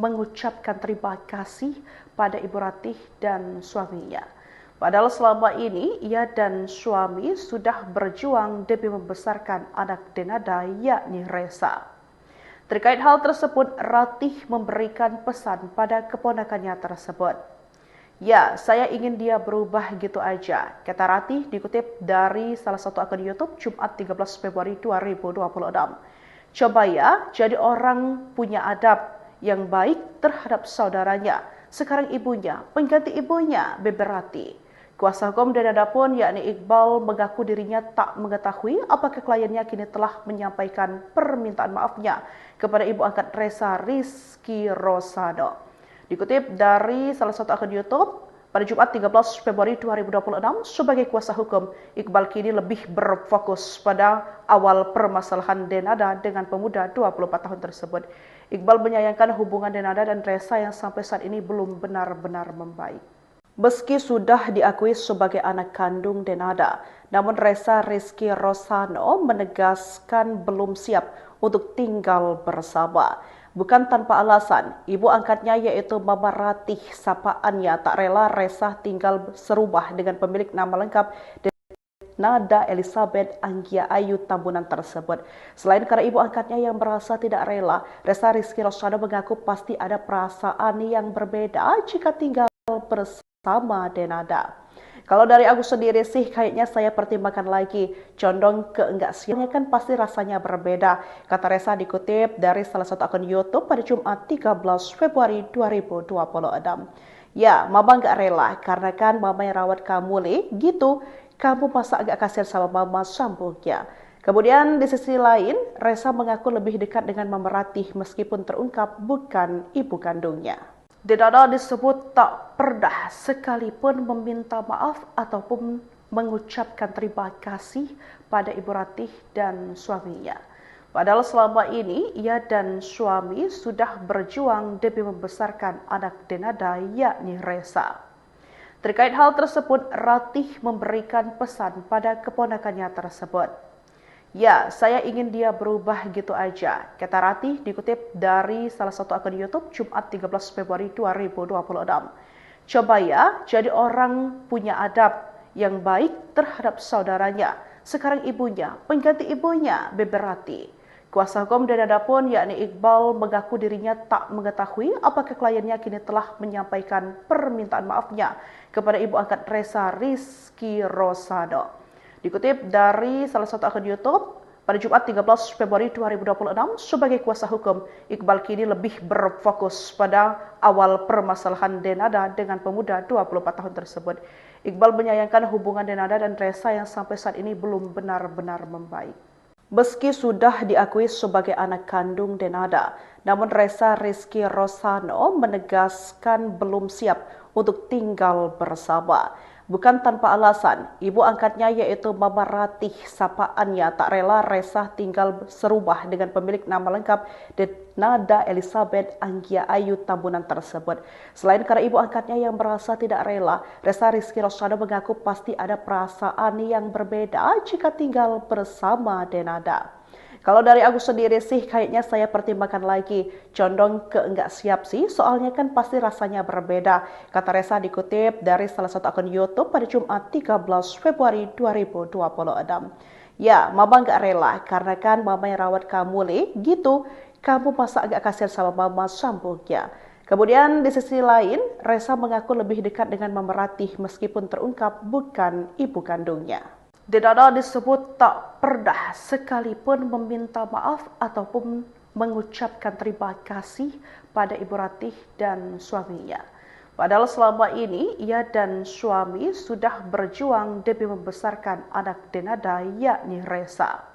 mengucapkan terima kasih pada Ibu Ratih dan suaminya. Padahal selama ini ia dan suami sudah berjuang demi membesarkan anak Denada yakni Resa. Terkait hal tersebut, Ratih memberikan pesan pada keponakannya tersebut. Ya, saya ingin dia berubah gitu aja, kata Ratih dikutip dari salah satu akun YouTube Jumat 13 Februari 2026. Coba ya, jadi orang punya adab yang baik terhadap saudaranya. Sekarang ibunya, pengganti ibunya, Beberati. Kuasa hukum Denada pun yakni Iqbal mengaku dirinya tak mengetahui apakah kliennya kini telah menyampaikan permintaan maafnya kepada ibu angkat Resa Rizky Rosado. Dikutip dari salah satu akun YouTube, pada Jumat 13 Februari 2026, sebagai kuasa hukum, Iqbal kini lebih berfokus pada awal permasalahan Denada dengan pemuda 24 tahun tersebut. Iqbal menyayangkan hubungan Denada dan Resa yang sampai saat ini belum benar-benar membaik. Meski sudah diakui sebagai anak kandung Denada, namun Resa Rizky Rosado menegaskan belum siap untuk tinggal bersama. Bukan tanpa alasan, ibu angkatnya yaitu Mama Ratih sapaannya tak rela Resa tinggal serumah dengan pemilik nama lengkap Nada Elizabeth Anggia Ayu Tambunan tersebut. Selain karena ibu angkatnya yang merasa tidak rela, Resa Rizky Rosado mengaku pasti ada perasaan yang berbeda jika tinggal bersama Denada. Kalau dari aku sendiri sih kayaknya saya pertimbangkan lagi, condong ke enggak siapnya kan pasti rasanya berbeda, kata Resa dikutip dari salah satu akun YouTube pada Jumat 13 Februari 2026. Ya, Mama enggak rela karena kan Mama yang rawat kamu gitu, kamu masa agak kasihan sama Mama sambungnya. Kemudian di sisi lain, Resa mengaku lebih dekat dengan Mama Ratih meskipun terungkap bukan ibu kandungnya. Denada disebut tak pernah sekalipun meminta maaf ataupun mengucapkan terima kasih pada Ibu Ratih dan suaminya. Padahal selama ini ia dan suami sudah berjuang demi membesarkan anak Denada yakni Resa. Terkait hal tersebut, Ratih memberikan pesan pada keponakannya tersebut. Ya, saya ingin dia berubah gitu aja, kata Ratih dikutip dari salah satu akun YouTube Jumat 13 Februari 2026. Coba ya, jadi orang punya adab yang baik terhadap saudaranya. Sekarang ibunya, pengganti ibunya, Beberati. Kuasa hukum Denada pun yakni Iqbal mengaku dirinya tak mengetahui apakah kliennya kini telah menyampaikan permintaan maafnya kepada ibu angkat Resa Rizky Rosado. Dikutip dari salah satu akun YouTube, pada Jumat 13 Februari 2026, sebagai kuasa hukum, Iqbal kini lebih berfokus pada awal permasalahan Denada dengan pemuda 24 tahun tersebut. Iqbal menyayangkan hubungan Denada dan Resa yang sampai saat ini belum benar-benar membaik. Meski sudah diakui sebagai anak kandung Denada, namun Resa Rizky Rosado menegaskan belum siap untuk tinggal bersama. Bukan tanpa alasan, ibu angkatnya yaitu Mama Ratih sapaannya tak rela Resa tinggal serumah dengan pemilik nama lengkap Nada Elizabeth Anggia Ayu Tambunan tersebut. Selain karena ibu angkatnya yang merasa tidak rela, Resa Rizky Rosado mengaku pasti ada perasaan yang berbeda jika tinggal bersama Denada. Kalau dari aku sendiri sih kayaknya saya pertimbangkan lagi, condong ke enggak siap sih, soalnya kan pasti rasanya berbeda, kata Resa dikutip dari salah satu akun YouTube pada Jumat 13 Februari 2026. Ya, Mama enggak rela karena kan Mama yang rawat kamu gitu, kamu masa agak kasihan sama Mama sambungnya. Kemudian di sisi lain, Resa mengaku lebih dekat dengan Mama Ratih meskipun terungkap bukan ibu kandungnya. Denada disebut tak pernah sekalipun meminta maaf ataupun mengucapkan terima kasih pada Ibu Ratih dan suaminya. Padahal selama ini ia dan suami sudah berjuang demi membesarkan anak Denada yakni Resa.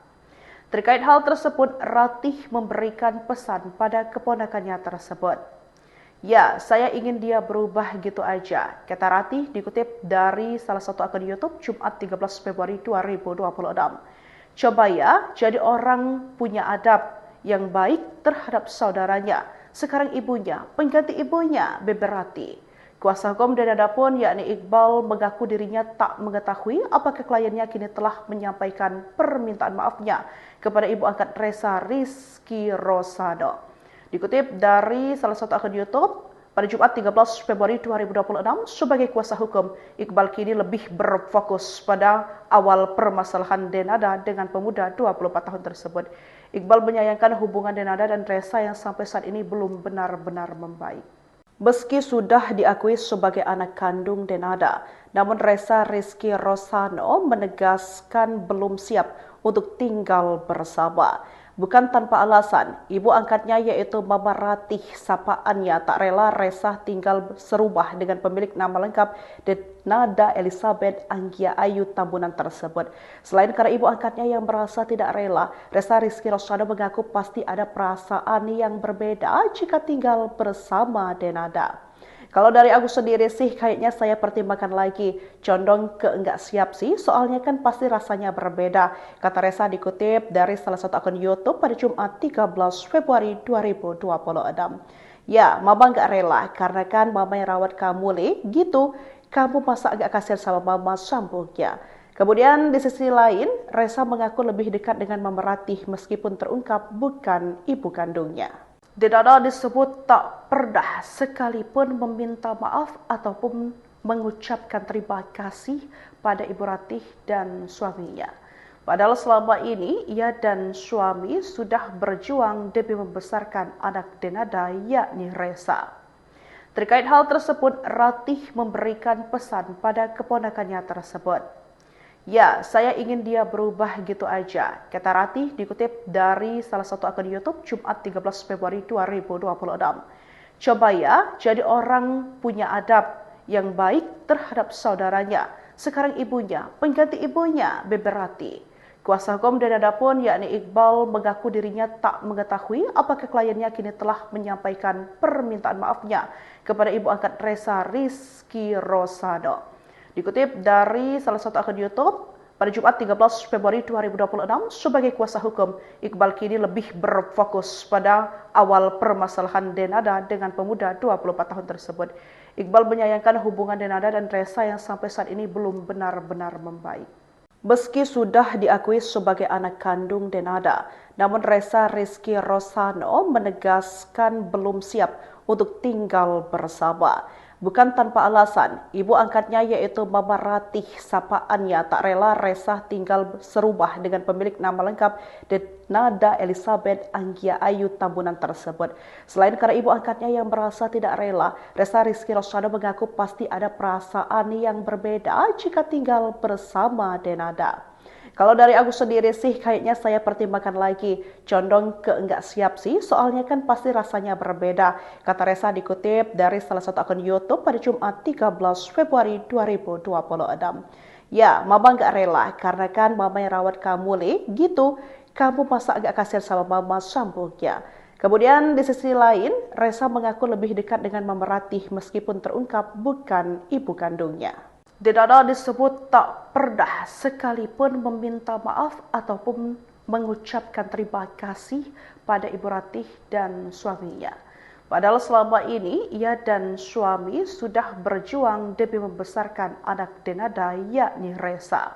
Terkait hal tersebut, Ratih memberikan pesan pada keponakannya tersebut. Ya, saya ingin dia berubah gitu aja, kata Ratih dikutip dari salah satu akun YouTube Jumat 13 Februari 2026. Coba ya, jadi orang punya adab yang baik terhadap saudaranya. Sekarang ibunya, pengganti ibunya, Beberati. Kuasa hukum Denada pun yakni Iqbal mengaku dirinya tak mengetahui apakah kliennya kini telah menyampaikan permintaan maafnya kepada ibu angkat Resa Rizky Rosado. Dikutip dari salah satu akun YouTube, pada Jumat 13 Februari 2026, sebagai kuasa hukum, Iqbal kini lebih berfokus pada awal permasalahan Denada dengan pemuda 24 tahun tersebut. Iqbal menyayangkan hubungan Denada dan Resa yang sampai saat ini belum benar-benar membaik. Meski sudah diakui sebagai anak kandung Denada, namun Resa Rizky Rosano menegaskan belum siap untuk tinggal bersama. Bukan tanpa alasan, ibu angkatnya yaitu Mama Ratih sapaannya tak rela Resa tinggal serumah dengan pemilik nama lengkap Denada Elizabeth Anggia Ayu Tambunan tersebut. Selain karena ibu angkatnya yang merasa tidak rela, Resa Rizky Rosano mengaku pasti ada perasaan yang berbeda jika tinggal bersama Denada. Kalau dari aku sendiri sih kayaknya saya pertimbangkan lagi, condong ke enggak siap sih, soalnya kan pasti rasanya berbeda, kata Resa dikutip dari salah satu akun YouTube pada Jumat 13 Februari 2026. Ya, Mama enggak rela, karena kan Mama yang rawat kamu, Le, gitu. Kamu masa agak kasihan sama Mama, sambungnya. Kemudian di sisi lain, Resa mengaku lebih dekat dengan Mama Ratih meskipun terungkap bukan ibu kandungnya. Denada disebut tak pernah sekalipun meminta maaf ataupun mengucapkan terima kasih pada Ibu Ratih dan suaminya. Padahal selama ini ia dan suami sudah berjuang demi membesarkan anak Denada yakni Resa. Terkait hal tersebut, Ratih memberikan pesan pada keponakannya tersebut. Ya, saya ingin dia berubah gitu aja, kata Ratih dikutip dari salah satu akun YouTube Jumat 13 Februari 2026. Coba ya, jadi orang punya adab yang baik terhadap saudaranya. Sekarang ibunya, pengganti ibunya, Beberati. Kuasa hukum Denada pun yakni Iqbal mengaku dirinya tak mengetahui apakah kliennya kini telah menyampaikan permintaan maafnya kepada ibu angkat Resa Rizky Rosano. Dikutip dari salah satu akun YouTube, pada Jumat 13 Februari 2026, sebagai kuasa hukum, Iqbal kini lebih berfokus pada awal permasalahan Denada dengan pemuda 24 tahun tersebut. Iqbal menyayangkan hubungan Denada dan Resa yang sampai saat ini belum benar-benar membaik. Meski sudah diakui sebagai anak kandung Denada, namun Resa Rizky Rosano menegaskan belum siap untuk tinggal bersama. Bukan tanpa alasan, ibu angkatnya yaitu Mama Ratih sapaannya tak rela Resa tinggal serumah dengan pemilik nama lengkap Denada Elizabeth Anggia Ayu Tambunan tersebut. Selain karena ibu angkatnya yang merasa tidak rela, Resa Rizky Rosano mengaku pasti ada perasaan yang berbeda jika tinggal bersama Denada. Kalau dari aku sendiri sih kayaknya saya pertimbangkan lagi, condong ke enggak siap sih, soalnya kan pasti rasanya berbeda, kata Resa dikutip dari salah satu akun YouTube pada Jumat 13 Februari 2026. Ya, Mama enggak rela, karena kan Mama yang rawat kamu, Le, gitu. Kamu masa agak kasihan sama Mama, sambungnya. Kemudian di sisi lain, Resa mengaku lebih dekat dengan Mama Ratih meskipun terungkap bukan ibu kandungnya. Denada disebut tak pernah sekalipun meminta maaf ataupun mengucapkan terima kasih pada Ibu Ratih dan suaminya. Padahal selama ini ia dan suami sudah berjuang demi membesarkan anak Denada yakni Resa.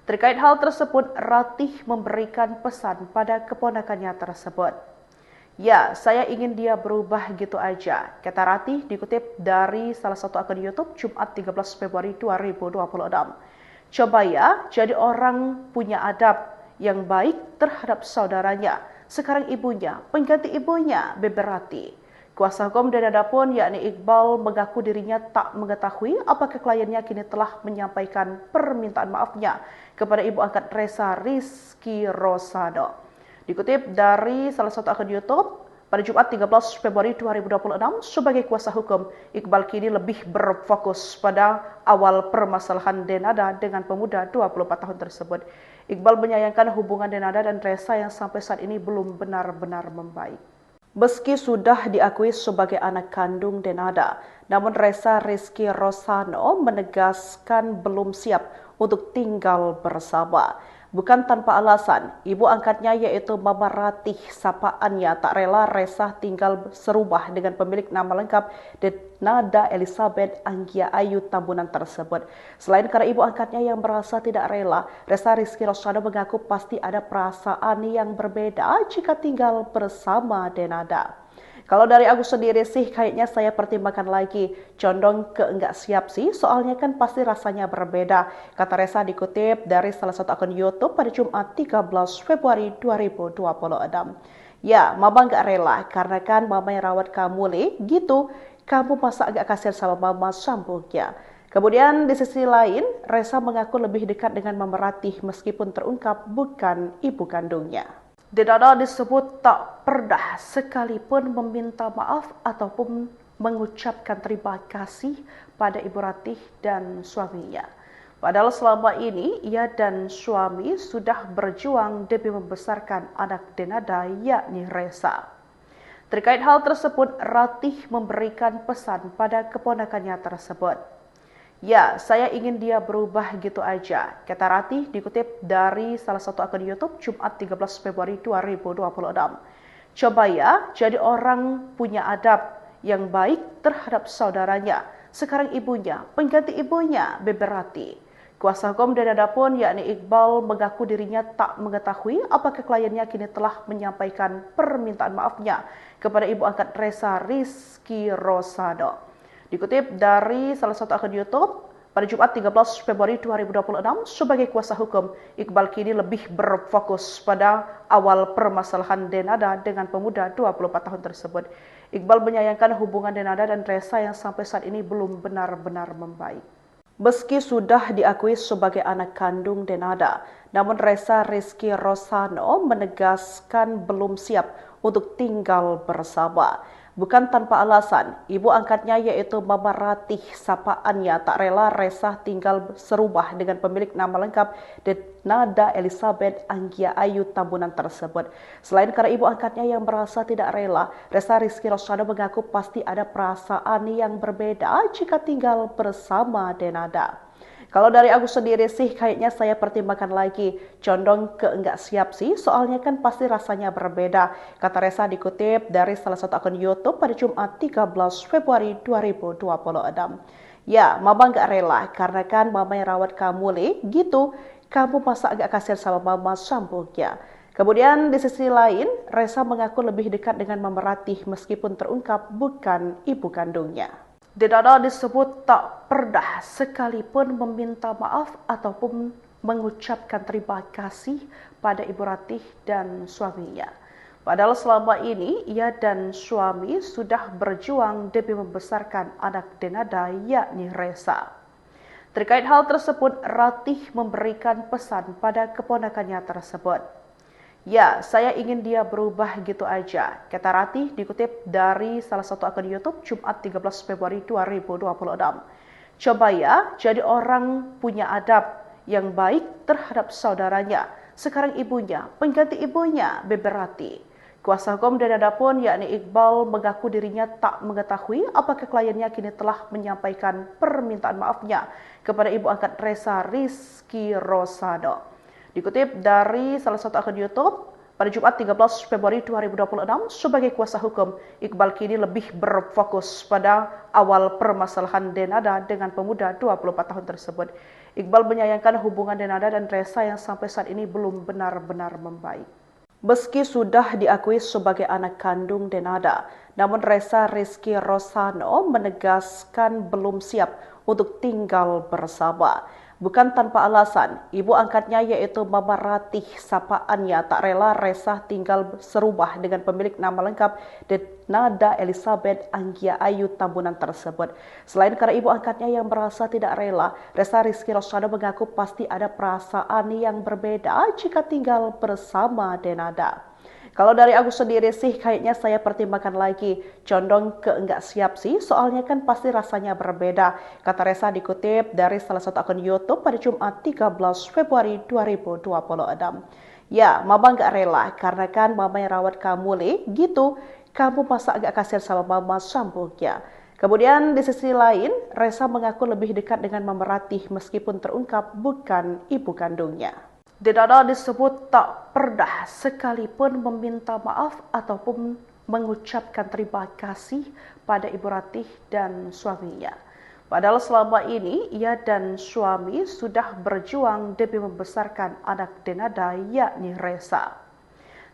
Terkait hal tersebut, Ratih memberikan pesan pada keponakannya tersebut. Ya, saya ingin dia berubah gitu aja, kata Ratih dikutip dari salah satu akun YouTube Jumat 13 Februari 2026. Coba ya, jadi orang punya adab yang baik terhadap saudaranya. Sekarang ibunya, pengganti ibunya, Beberati. Kuasa hukum Denada pun yakni Iqbal mengaku dirinya tak mengetahui apakah kliennya kini telah menyampaikan permintaan maafnya kepada ibu angkat Resa Rizky Rosano. Dikutip dari salah satu akun YouTube, pada Jumat 13 Februari 2026, sebagai kuasa hukum, Iqbal kini lebih berfokus pada awal permasalahan Denada dengan pemuda 24 tahun tersebut. Iqbal menyayangkan hubungan Denada dan Resa yang sampai saat ini belum benar-benar membaik. Meski sudah diakui sebagai anak kandung Denada, namun Resa Rizky Rosano menegaskan belum siap untuk tinggal bersama. Bukan tanpa alasan, ibu angkatnya yaitu Mama Ratih sapaannya tak rela Resa tinggal serumah dengan pemilik nama lengkap Denada Elizabeth Anggia Ayu Tambunan tersebut. Selain karena ibu angkatnya yang merasa tidak rela, Resa Rizky Rosano mengaku pasti ada perasaan yang berbeda jika tinggal bersama Denada. Kalau dari aku sendiri sih kayaknya saya pertimbangkan lagi, condong ke enggak siap sih, soalnya kan pasti rasanya berbeda. Kata Resa dikutip dari salah satu akun YouTube pada Jumat 13 Februari 2026. Ya, mama nggak rela karena kan mama yang rawat kamu, Le, gitu. Kamu masa agak kasihan sama mama, sambungnya. Kemudian di sisi lain, Resa mengaku lebih dekat dengan Mama Ratih meskipun terungkap bukan ibu kandungnya. Denada disebut tak pernah sekalipun meminta maaf ataupun mengucapkan terima kasih pada Ibu Ratih dan suaminya. Padahal selama ini ia dan suami sudah berjuang demi membesarkan anak Denada yakni Resa. Terkait hal tersebut, Ratih memberikan pesan pada keponakannya tersebut. Ya, saya ingin dia berubah gitu aja, kata Ratih dikutip dari salah satu akun YouTube Jumat 13 Februari 2026. Coba ya, jadi orang punya adab yang baik terhadap saudaranya. Sekarang ibunya, pengganti ibunya, Beber Ratih. Kuasa hukum Denada pun yakni Iqbal mengaku dirinya tak mengetahui apakah kliennya kini telah menyampaikan permintaan maafnya kepada ibu angkat Resa, Rizky Rosado. Dikutip dari salah satu akun YouTube, pada Jumat 13 Februari 2026, sebagai kuasa hukum, Iqbal kini lebih berfokus pada awal permasalahan Denada dengan pemuda 24 tahun tersebut. Iqbal menyayangkan hubungan Denada dan Resa yang sampai saat ini belum benar-benar membaik. Meski sudah diakui sebagai anak kandung Denada, namun Resa Rizky Rosado menegaskan belum siap untuk tinggal bersama. Bukan tanpa alasan, ibu angkatnya yaitu Mama Ratih sapaannya tak rela Resa tinggal serumah dengan pemilik nama lengkap Denada Elizabeth Anggia Ayu Tambunan tersebut. Selain karena ibu angkatnya yang merasa tidak rela, Resa Rizky Rosado mengaku pasti ada perasaan yang berbeda jika tinggal bersama Denada. Kalau dari aku sendiri sih kayaknya saya pertimbangkan lagi, condong ke enggak siap sih, soalnya kan pasti rasanya berbeda. Kata Resa dikutip dari salah satu akun YouTube pada Jumat 13 Februari 2026. Ya, mama nggak rela karena kan mama yang rawat kamu, Le, gitu. Kamu masa agak kasihan sama mama, sambungnya. Kemudian di sisi lain, Resa mengaku lebih dekat dengan Mama Ratih meskipun terungkap bukan ibu kandungnya. Denada disebut tak pernah sekalipun meminta maaf ataupun mengucapkan terima kasih pada Ibu Ratih dan suaminya. Padahal selama ini ia dan suami sudah berjuang demi membesarkan anak Denada yakni Resa. Terkait hal tersebut, Ratih memberikan pesan pada keponakannya tersebut. Ya, saya ingin dia berubah gitu aja, kata Ratih dikutip dari salah satu akun YouTube Jumat 13 Februari 2026. Coba ya, jadi orang punya adab yang baik terhadap saudaranya. Sekarang ibunya, pengganti ibunya, Beber Ratih. Kuasa hukum Denada pun yakni Iqbal mengaku dirinya tak mengetahui apakah kliennya kini telah menyampaikan permintaan maafnya kepada ibu angkat Resa, Rizky Rosado. Dikutip dari salah satu akun YouTube, pada Jumat 13 Februari 2026, sebagai kuasa hukum, Iqbal kini lebih berfokus pada awal permasalahan Denada dengan pemuda 24 tahun tersebut. Iqbal menyayangkan hubungan Denada dan Resa yang sampai saat ini belum benar-benar membaik. Meski sudah diakui sebagai anak kandung Denada, namun Resa Rizky Rosado menegaskan belum siap untuk tinggal bersama. Bukan tanpa alasan, ibu angkatnya yaitu Mama Ratih sapaannya tak rela Resa tinggal serumah dengan pemilik nama lengkap Denada Elizabeth Anggia Ayu Tambunan tersebut. Selain karena ibu angkatnya yang merasa tidak rela, Resa Rizky Rosado mengaku pasti ada perasaan yang berbeda jika tinggal bersama Denada. Kalau dari aku sendiri sih kayaknya saya pertimbangkan lagi, condong ke enggak siap sih, soalnya kan pasti rasanya berbeda. Kata Resa dikutip dari salah satu akun YouTube pada Jumat 13 Februari 2026. Ya, mama nggak rela karena kan mama yang rawat kamu, Le, gitu. Kamu masa agak kasihan sama mama, sambungnya. Kemudian di sisi lain, Resa mengaku lebih dekat dengan Mama Ratih meskipun terungkap bukan ibu kandungnya. Denada disebut tak pernah sekalipun meminta maaf ataupun mengucapkan terima kasih pada Ibu Ratih dan suaminya. Padahal selama ini ia dan suami sudah berjuang demi membesarkan anak Denada yakni Resa.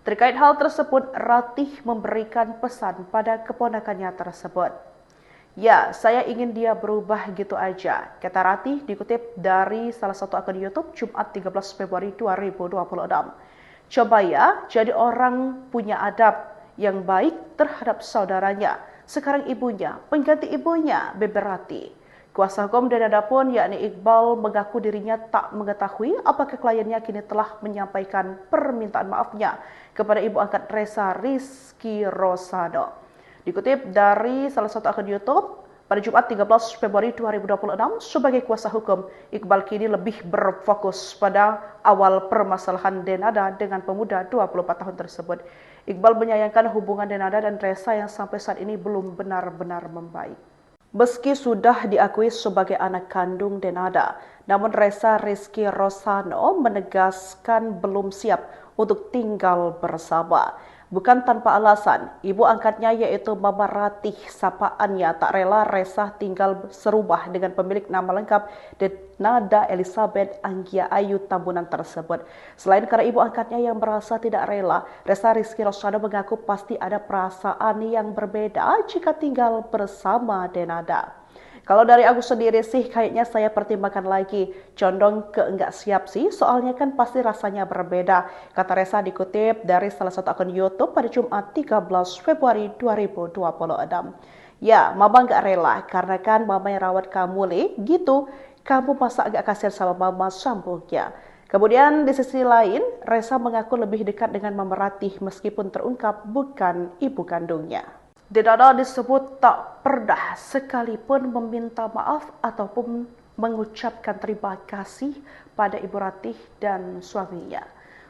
Terkait hal tersebut, Ratih memberikan pesan pada keponakannya tersebut. "Ya, saya ingin dia berubah gitu aja," kata Ratih dikutip dari salah satu akun YouTube Jumat 13 Februari 2026. "Coba ya, jadi orang punya adab yang baik terhadap saudaranya. Sekarang ibunya, pengganti ibunya," beber Ratih. Kuasa hukum Denada pun yakni Iqbal mengaku dirinya tak mengetahui apakah kliennya kini telah menyampaikan permintaan maafnya kepada ibu angkat Resa Rizky Rosado. Dikutip dari salah satu akun YouTube, pada Jumat 13 Februari 2026, sebagai kuasa hukum, Iqbal kini lebih berfokus pada awal permasalahan Denada dengan pemuda 24 tahun tersebut. Iqbal menyayangkan hubungan Denada dan Resa yang sampai saat ini belum benar-benar membaik. Meski sudah diakui sebagai anak kandung Denada, namun Resa Rizky Rosano menegaskan belum siap untuk tinggal bersama. Bukan tanpa alasan, ibu angkatnya yaitu Mama Ratih sapaannya tak rela Resa tinggal serumah dengan pemilik nama lengkap Denada Elizabeth Anggia Ayu Tambunan tersebut. Selain karena ibu angkatnya yang merasa tidak rela, Resa Rizky Rosano mengaku pasti ada perasaan yang berbeda jika tinggal bersama Denada. Kalau dari aku sendiri sih kayaknya saya pertimbangkan lagi, condong ke enggak siap sih, soalnya kan pasti rasanya berbeda, kata Resa dikutip dari salah satu akun YouTube pada Jumat 13 Februari 2026. "Ya, Mama enggak rela, karena kan Mama yang rawat kamu, Le, gitu. Kamu masa agak kasihan sama Mama," sambungnya. Kemudian di sisi lain, Resa mengaku lebih dekat dengan Mama Ratih meskipun terungkap bukan ibu kandungnya. Denada disebut tak pernah sekalipun meminta maaf ataupun mengucapkan terima kasih pada Ibu Ratih dan suaminya.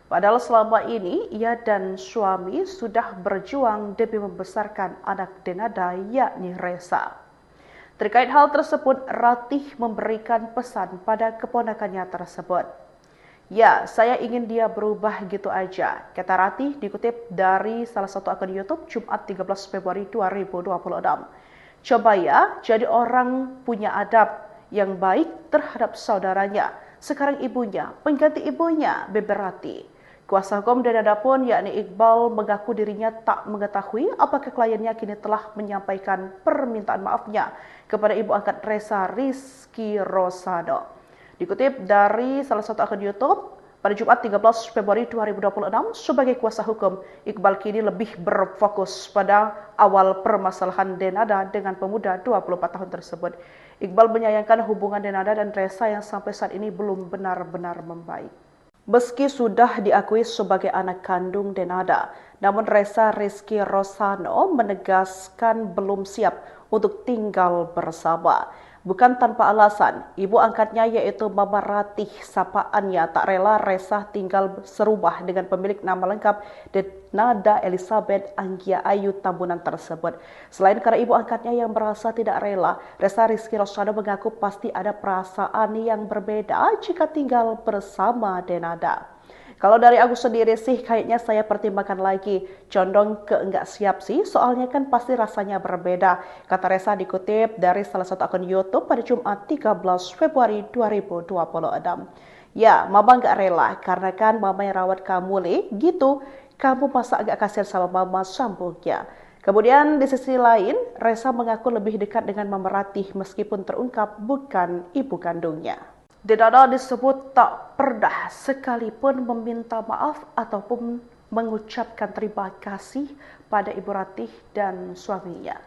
Padahal selama ini ia dan suami sudah berjuang demi membesarkan anak Denada yakni Resa. Terkait hal tersebut, Ratih memberikan pesan pada keponakannya tersebut. "Ya, saya ingin dia berubah gitu aja," kata Ratih dikutip dari salah satu akun YouTube Jumat 13 Februari 2026. "Coba ya, jadi orang punya adab yang baik terhadap saudaranya. Sekarang ibunya, pengganti ibunya," beber Ratih. Kuasa hukum Denada pun yakni Iqbal mengaku dirinya tak mengetahui apakah kliennya kini telah menyampaikan permintaan maafnya kepada ibu angkat Resa Rizky Rosado. Dikutip dari salah satu akun YouTube, pada Jumat 13 Februari 2026, sebagai kuasa hukum, Iqbal kini lebih berfokus pada awal permasalahan Denada dengan pemuda 24 tahun tersebut. Iqbal menyayangkan hubungan Denada dan Resa yang sampai saat ini belum benar-benar membaik. Meski sudah diakui sebagai anak kandung Denada, namun Resa Rizky Rosano menegaskan belum siap untuk tinggal bersama. Bukan tanpa alasan, ibu angkatnya yaitu Mama Ratih sapaannya tak rela Resa tinggal serumah dengan pemilik nama lengkap Denada Elizabeth Anggia Ayu Tambunan tersebut. Selain karena ibu angkatnya yang merasa tidak rela, Resa Rizky Rosano mengaku pasti ada perasaan yang berbeda jika tinggal bersama Denada. Kalau dari aku sendiri sih kayaknya saya pertimbangkan lagi, condong ke enggak siap sih, soalnya kan pasti rasanya berbeda, kata Resa dikutip dari salah satu akun YouTube pada Jumat 13 Februari 2026. "Ya, Mama enggak rela, karena kan Mama yang rawat kamu, Le, gitu. Kamu masa agak kasihan sama Mama," sambungnya. Kemudian di sisi lain, Resa mengaku lebih dekat dengan Mama Ratih meskipun terungkap bukan ibu kandungnya. Denada disebut tak pernah sekalipun meminta maaf ataupun mengucapkan terima kasih pada Ibu Ratih dan suaminya.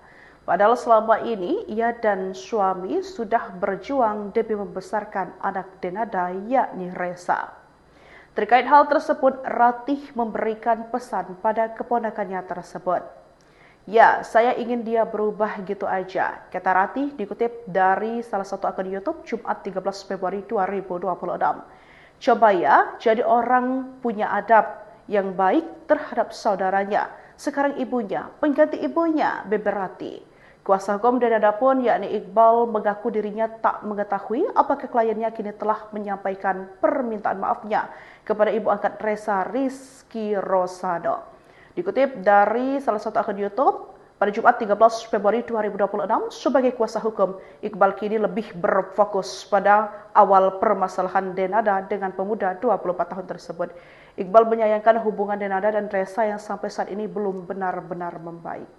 Padahal selama ini ia dan suami sudah berjuang demi membesarkan anak Denada yakni Resa. Terkait hal tersebut, Ratih memberikan pesan pada keponakannya tersebut. "Ya, saya ingin dia berubah gitu aja," kata Ratih dikutip dari salah satu akun YouTube Jumat 13 Februari 2026. "Coba ya, jadi orang punya adab yang baik terhadap saudaranya. Sekarang ibunya, pengganti ibunya," beber Ratih. Kuasa hukum Denada pun yakni Iqbal mengaku dirinya tak mengetahui apakah kliennya kini telah menyampaikan permintaan maafnya kepada ibu angkat Resa Rizky Rosado. Dikutip dari salah satu akun YouTube, pada Jumat 13 Februari 2026, sebagai kuasa hukum, Iqbal kini lebih berfokus pada awal permasalahan Denada dengan pemuda 24 tahun tersebut. Iqbal menyayangkan hubungan Denada dan Resa yang sampai saat ini belum benar-benar membaik.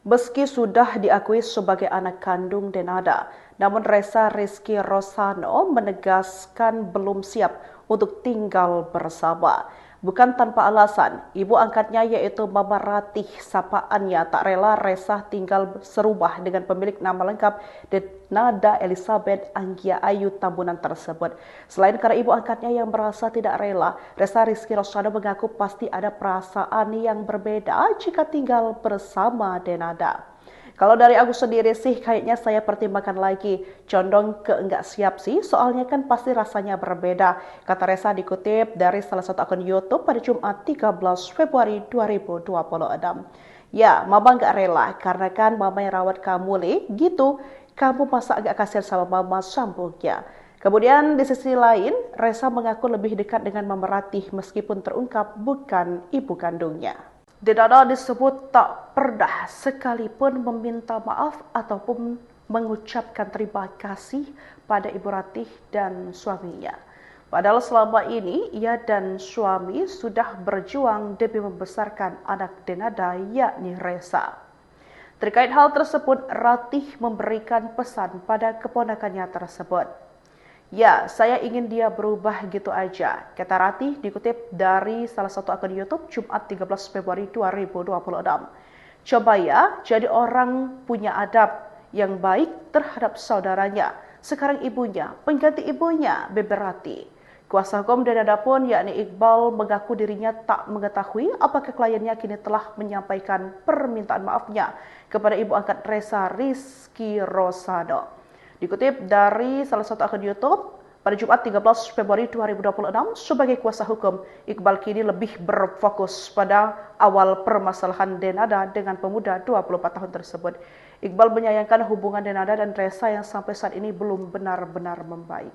Meski sudah diakui sebagai anak kandung Denada, namun Resa Rizky Rosano menegaskan belum siap untuk tinggal bersama. Bukan tanpa alasan, ibu angkatnya yaitu Mama Ratih sapaannya tak rela Resa tinggal serubah dengan pemilik nama lengkap Denada Elizabeth Anggia Ayu Tambunan tersebut. Selain karena ibu angkatnya yang merasa tidak rela, Resa Rizky Rosano mengaku pasti ada perasaan yang berbeda jika tinggal bersama Denada. Kalau dari aku sendiri sih kayaknya saya pertimbangkan lagi, condong ke enggak siap sih, soalnya kan pasti rasanya berbeda, kata Resa dikutip dari salah satu akun YouTube pada Jumat 13 Februari 2026. Ya, Mama enggak rela, karena kan Mama yang rawat kamu, Le, gitu. Kamu masa agak kasihan sama Mama, sambungnya. Kemudian di sisi lain, Resa mengaku lebih dekat dengan Mama Ratih meskipun terungkap bukan ibu kandungnya. Denada disebut tak pernah sekalipun meminta maaf ataupun mengucapkan terima kasih pada Ibu Ratih dan suaminya. Padahal selama ini ia dan suami sudah berjuang demi membesarkan anak Denada yakni Resa. Terkait hal tersebut, Ratih memberikan pesan pada keponakannya tersebut. Ya, saya ingin dia berubah gitu aja, kata Ratih dikutip dari salah satu akun YouTube Jumat 13 Februari 2026. Coba ya, jadi orang punya adab yang baik terhadap saudaranya. Sekarang ibunya, pengganti ibunya, Bebe Ratih. Kuasa hukum Denada pun yakni Iqbal mengaku dirinya tak mengetahui apakah kliennya kini telah menyampaikan permintaan maafnya kepada ibu angkat Resa Rizky Rosano. Dikutip dari salah satu akun YouTube, pada Jumat 13 Februari 2026, sebagai kuasa hukum, Iqbal kini lebih berfokus pada awal permasalahan Denada dengan pemuda 24 tahun tersebut. Iqbal menyayangkan hubungan Denada dan Resa yang sampai saat ini belum benar-benar membaik.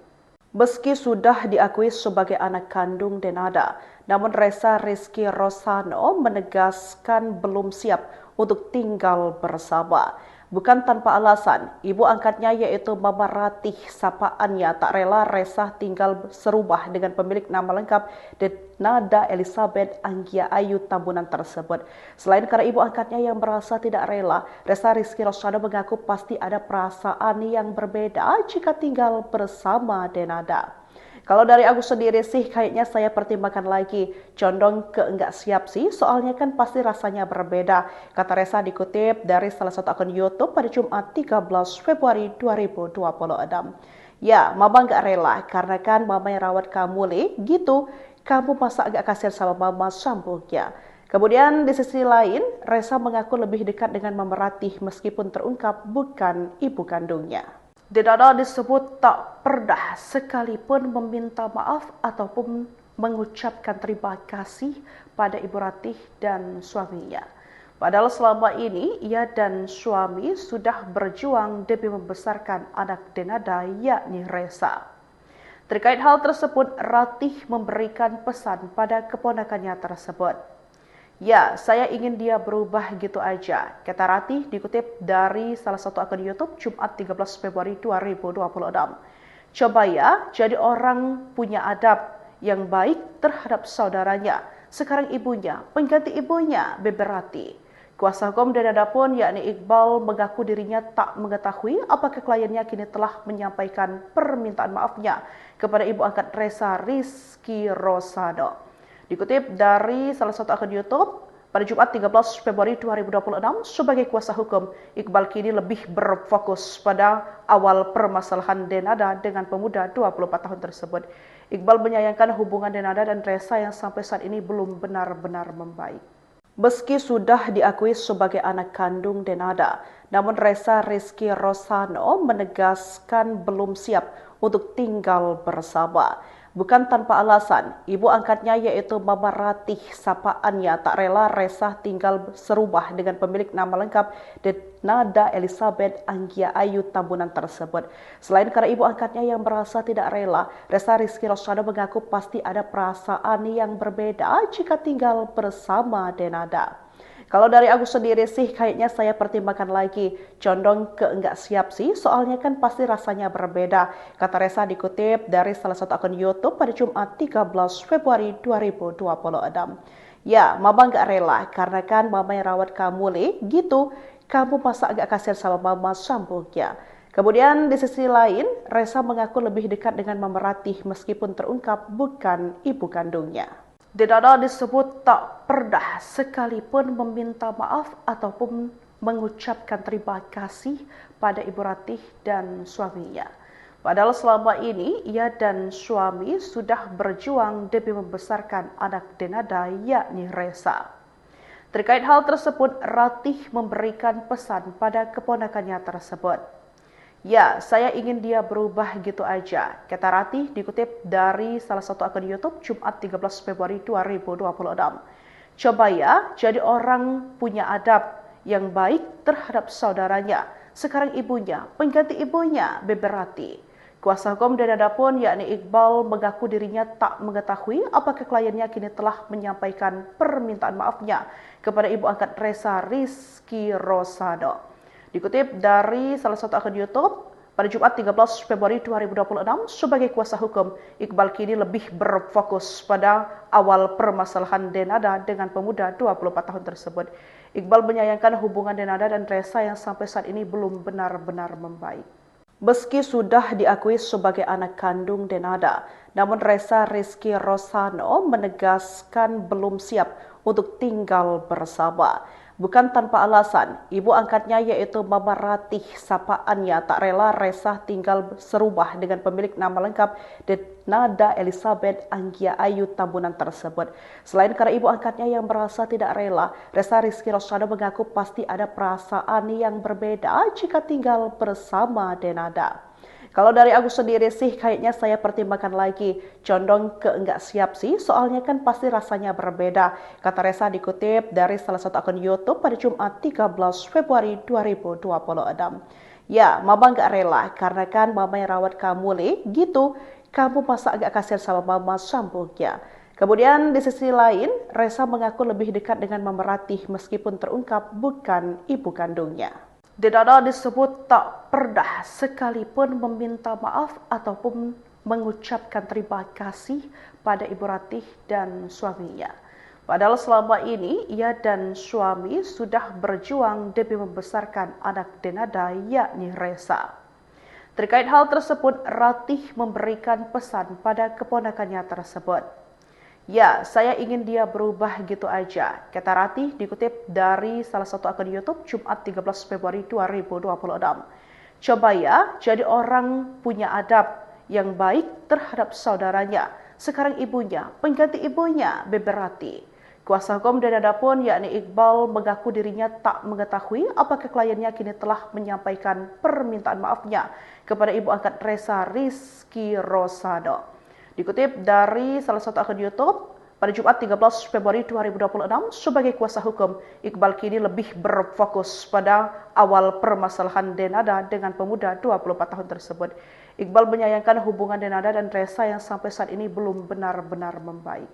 Meski sudah diakui sebagai anak kandung Denada, namun Resa Rizky Rosano menegaskan belum siap untuk tinggal bersama. Bukan tanpa alasan, ibu angkatnya yaitu Mama Ratih sapaannya tak rela Resa tinggal serubah dengan pemilik nama lengkap Denada Elizabeth Anggia Ayu Tambunan tersebut. Selain karena ibu angkatnya yang merasa tidak rela, Resa Rizky Rosano mengaku pasti ada perasaan yang berbeda jika tinggal bersama Denada. Kalau dari aku sendiri sih kayaknya saya pertimbangkan lagi, condong ke enggak siap sih, soalnya kan pasti rasanya berbeda, kata Resa dikutip dari salah satu akun YouTube pada Jumat 13 Februari 2026. Ya, Mama enggak rela, karena kan Mama yang rawat kamu, Le, gitu. Kamu masa agak kasihan sama Mama, sambungnya. Kemudian di sisi lain, Resa mengaku lebih dekat dengan Mama Ratih meskipun terungkap bukan ibu kandungnya. Denada disebut tak pernah sekalipun meminta maaf ataupun mengucapkan terima kasih pada Ibu Ratih dan suaminya. Padahal selama ini ia dan suami sudah berjuang demi membesarkan anak Denada yakni Resa. Terkait hal tersebut, Ratih memberikan pesan pada keponakannya tersebut. Ya, saya ingin dia berubah gitu aja, kata Ratih dikutip dari salah satu akun YouTube Jumat 13 Februari 2026. Coba ya, jadi orang punya adab yang baik terhadap saudaranya. Sekarang ibunya, pengganti ibunya, Bebe Ratih. Kuasa hukum Denada pun yakni Iqbal mengaku dirinya tak mengetahui apakah kliennya kini telah menyampaikan permintaan maafnya kepada ibu angkat Resa Rizky Rosano. Dikutip dari salah satu akun YouTube, pada Jumat 13 Februari 2026, sebagai kuasa hukum, Iqbal kini lebih berfokus pada awal permasalahan Denada dengan pemuda 24 tahun tersebut. Iqbal menyayangkan hubungan Denada dan Resa yang sampai saat ini belum benar-benar membaik. Meski sudah diakui sebagai anak kandung Denada, namun Resa Rizky Rosano menegaskan belum siap untuk tinggal bersama. Bukan tanpa alasan, ibu angkatnya yaitu Mama Ratih sapaannya tak rela Resa tinggal serubah dengan pemilik nama lengkap Denada Elizabeth Anggia Ayu Tambunan tersebut. Selain karena ibu angkatnya yang merasa tidak rela, Resa Rizky Rosano mengaku pasti ada perasaan yang berbeda jika tinggal bersama Denada. Kalau dari aku sendiri sih kayaknya saya pertimbangkan lagi, condong ke enggak siap sih, soalnya kan pasti rasanya berbeda. Kata Resa dikutip dari salah satu akun YouTube pada Jumat 13 Februari 2026. Ya, Mama nggak rela karena kan Mama yang rawat kamu, Le, gitu. Kamu masa agak kasihan sama Mama, sambungnya. Kemudian di sisi lain, Resa mengaku lebih dekat dengan Mama Ratih meskipun terungkap bukan ibu kandungnya. Denada disebut tak pernah sekalipun meminta maaf ataupun mengucapkan terima kasih pada Ibu Ratih dan suaminya. Padahal selama ini ia dan suami sudah berjuang demi membesarkan anak Denada yakni Resa. Terkait hal tersebut, Ratih memberikan pesan pada keponakannya tersebut. Ya, saya ingin dia berubah gitu aja, kata Ratih dikutip dari salah satu akun YouTube Jumat 13 Februari 2026. Coba ya, jadi orang punya adab yang baik terhadap saudaranya. Sekarang ibunya, pengganti ibunya, Beber Ratih. Kuasa hukum Denada pun yakni Iqbal mengaku dirinya tak mengetahui apakah kliennya kini telah menyampaikan permintaan maafnya kepada ibu angkat Resa Rizky Rosano. Dikutip dari salah satu akun YouTube, pada Jumat 13 Februari 2026, sebagai kuasa hukum, Iqbal kini lebih berfokus pada awal permasalahan Denada dengan pemuda 24 tahun tersebut. Iqbal menyayangkan hubungan Denada dan Resa yang sampai saat ini belum benar-benar membaik. Meski sudah diakui sebagai anak kandung Denada, namun Resa Rizky Rosano menegaskan belum siap untuk tinggal bersama. Bukan tanpa alasan, ibu angkatnya yaitu Mama Ratih sapaannya tak rela Resa tinggal serumah dengan pemilik nama lengkap Denada Elizabeth Anggia Ayu Tambunan tersebut. Selain karena ibu angkatnya yang merasa tidak rela, Resa Rizky Rosano mengaku pasti ada perasaan yang berbeda jika tinggal bersama Denada. Kalau dari aku sendiri sih kayaknya saya pertimbangkan lagi, condong ke enggak siap sih, soalnya kan pasti rasanya berbeda. Kata Resa dikutip dari salah satu akun YouTube pada Jumat 13 Februari 2026. Ya, Mama nggak rela karena kan Mama yang rawat kamu, Le, gitu. Kamu masa agak kasihan sama Mama, sambungnya. Kemudian di sisi lain, Resa mengaku lebih dekat dengan Mama Ratih meskipun terungkap bukan ibu kandungnya. Denada disebut tak pernah sekalipun meminta maaf ataupun mengucapkan terima kasih pada Ibu Ratih dan suaminya. Padahal selama ini ia dan suami sudah berjuang demi membesarkan anak Denada yakni Resa. Terkait hal tersebut, Ratih memberikan pesan pada keponakannya tersebut. Ya, saya ingin dia berubah gitu aja, kata Ratih dikutip dari salah satu akun YouTube Jumat 13 Februari 2026. Coba ya, jadi orang punya adab yang baik terhadap saudaranya. Sekarang ibunya, pengganti ibunya, Beber Ratih. Kuasa hukum Denada pun yakni Iqbal mengaku dirinya tak mengetahui apakah kliennya kini telah menyampaikan permintaan maafnya kepada ibu angkat Resa Rizky Rosano. Dikutip dari salah satu akun YouTube, pada Jumat 13 Februari 2026, sebagai kuasa hukum, Iqbal kini lebih berfokus pada awal permasalahan Denada dengan pemuda 24 tahun tersebut. Iqbal menyayangkan hubungan Denada dan Resa yang sampai saat ini belum benar-benar membaik.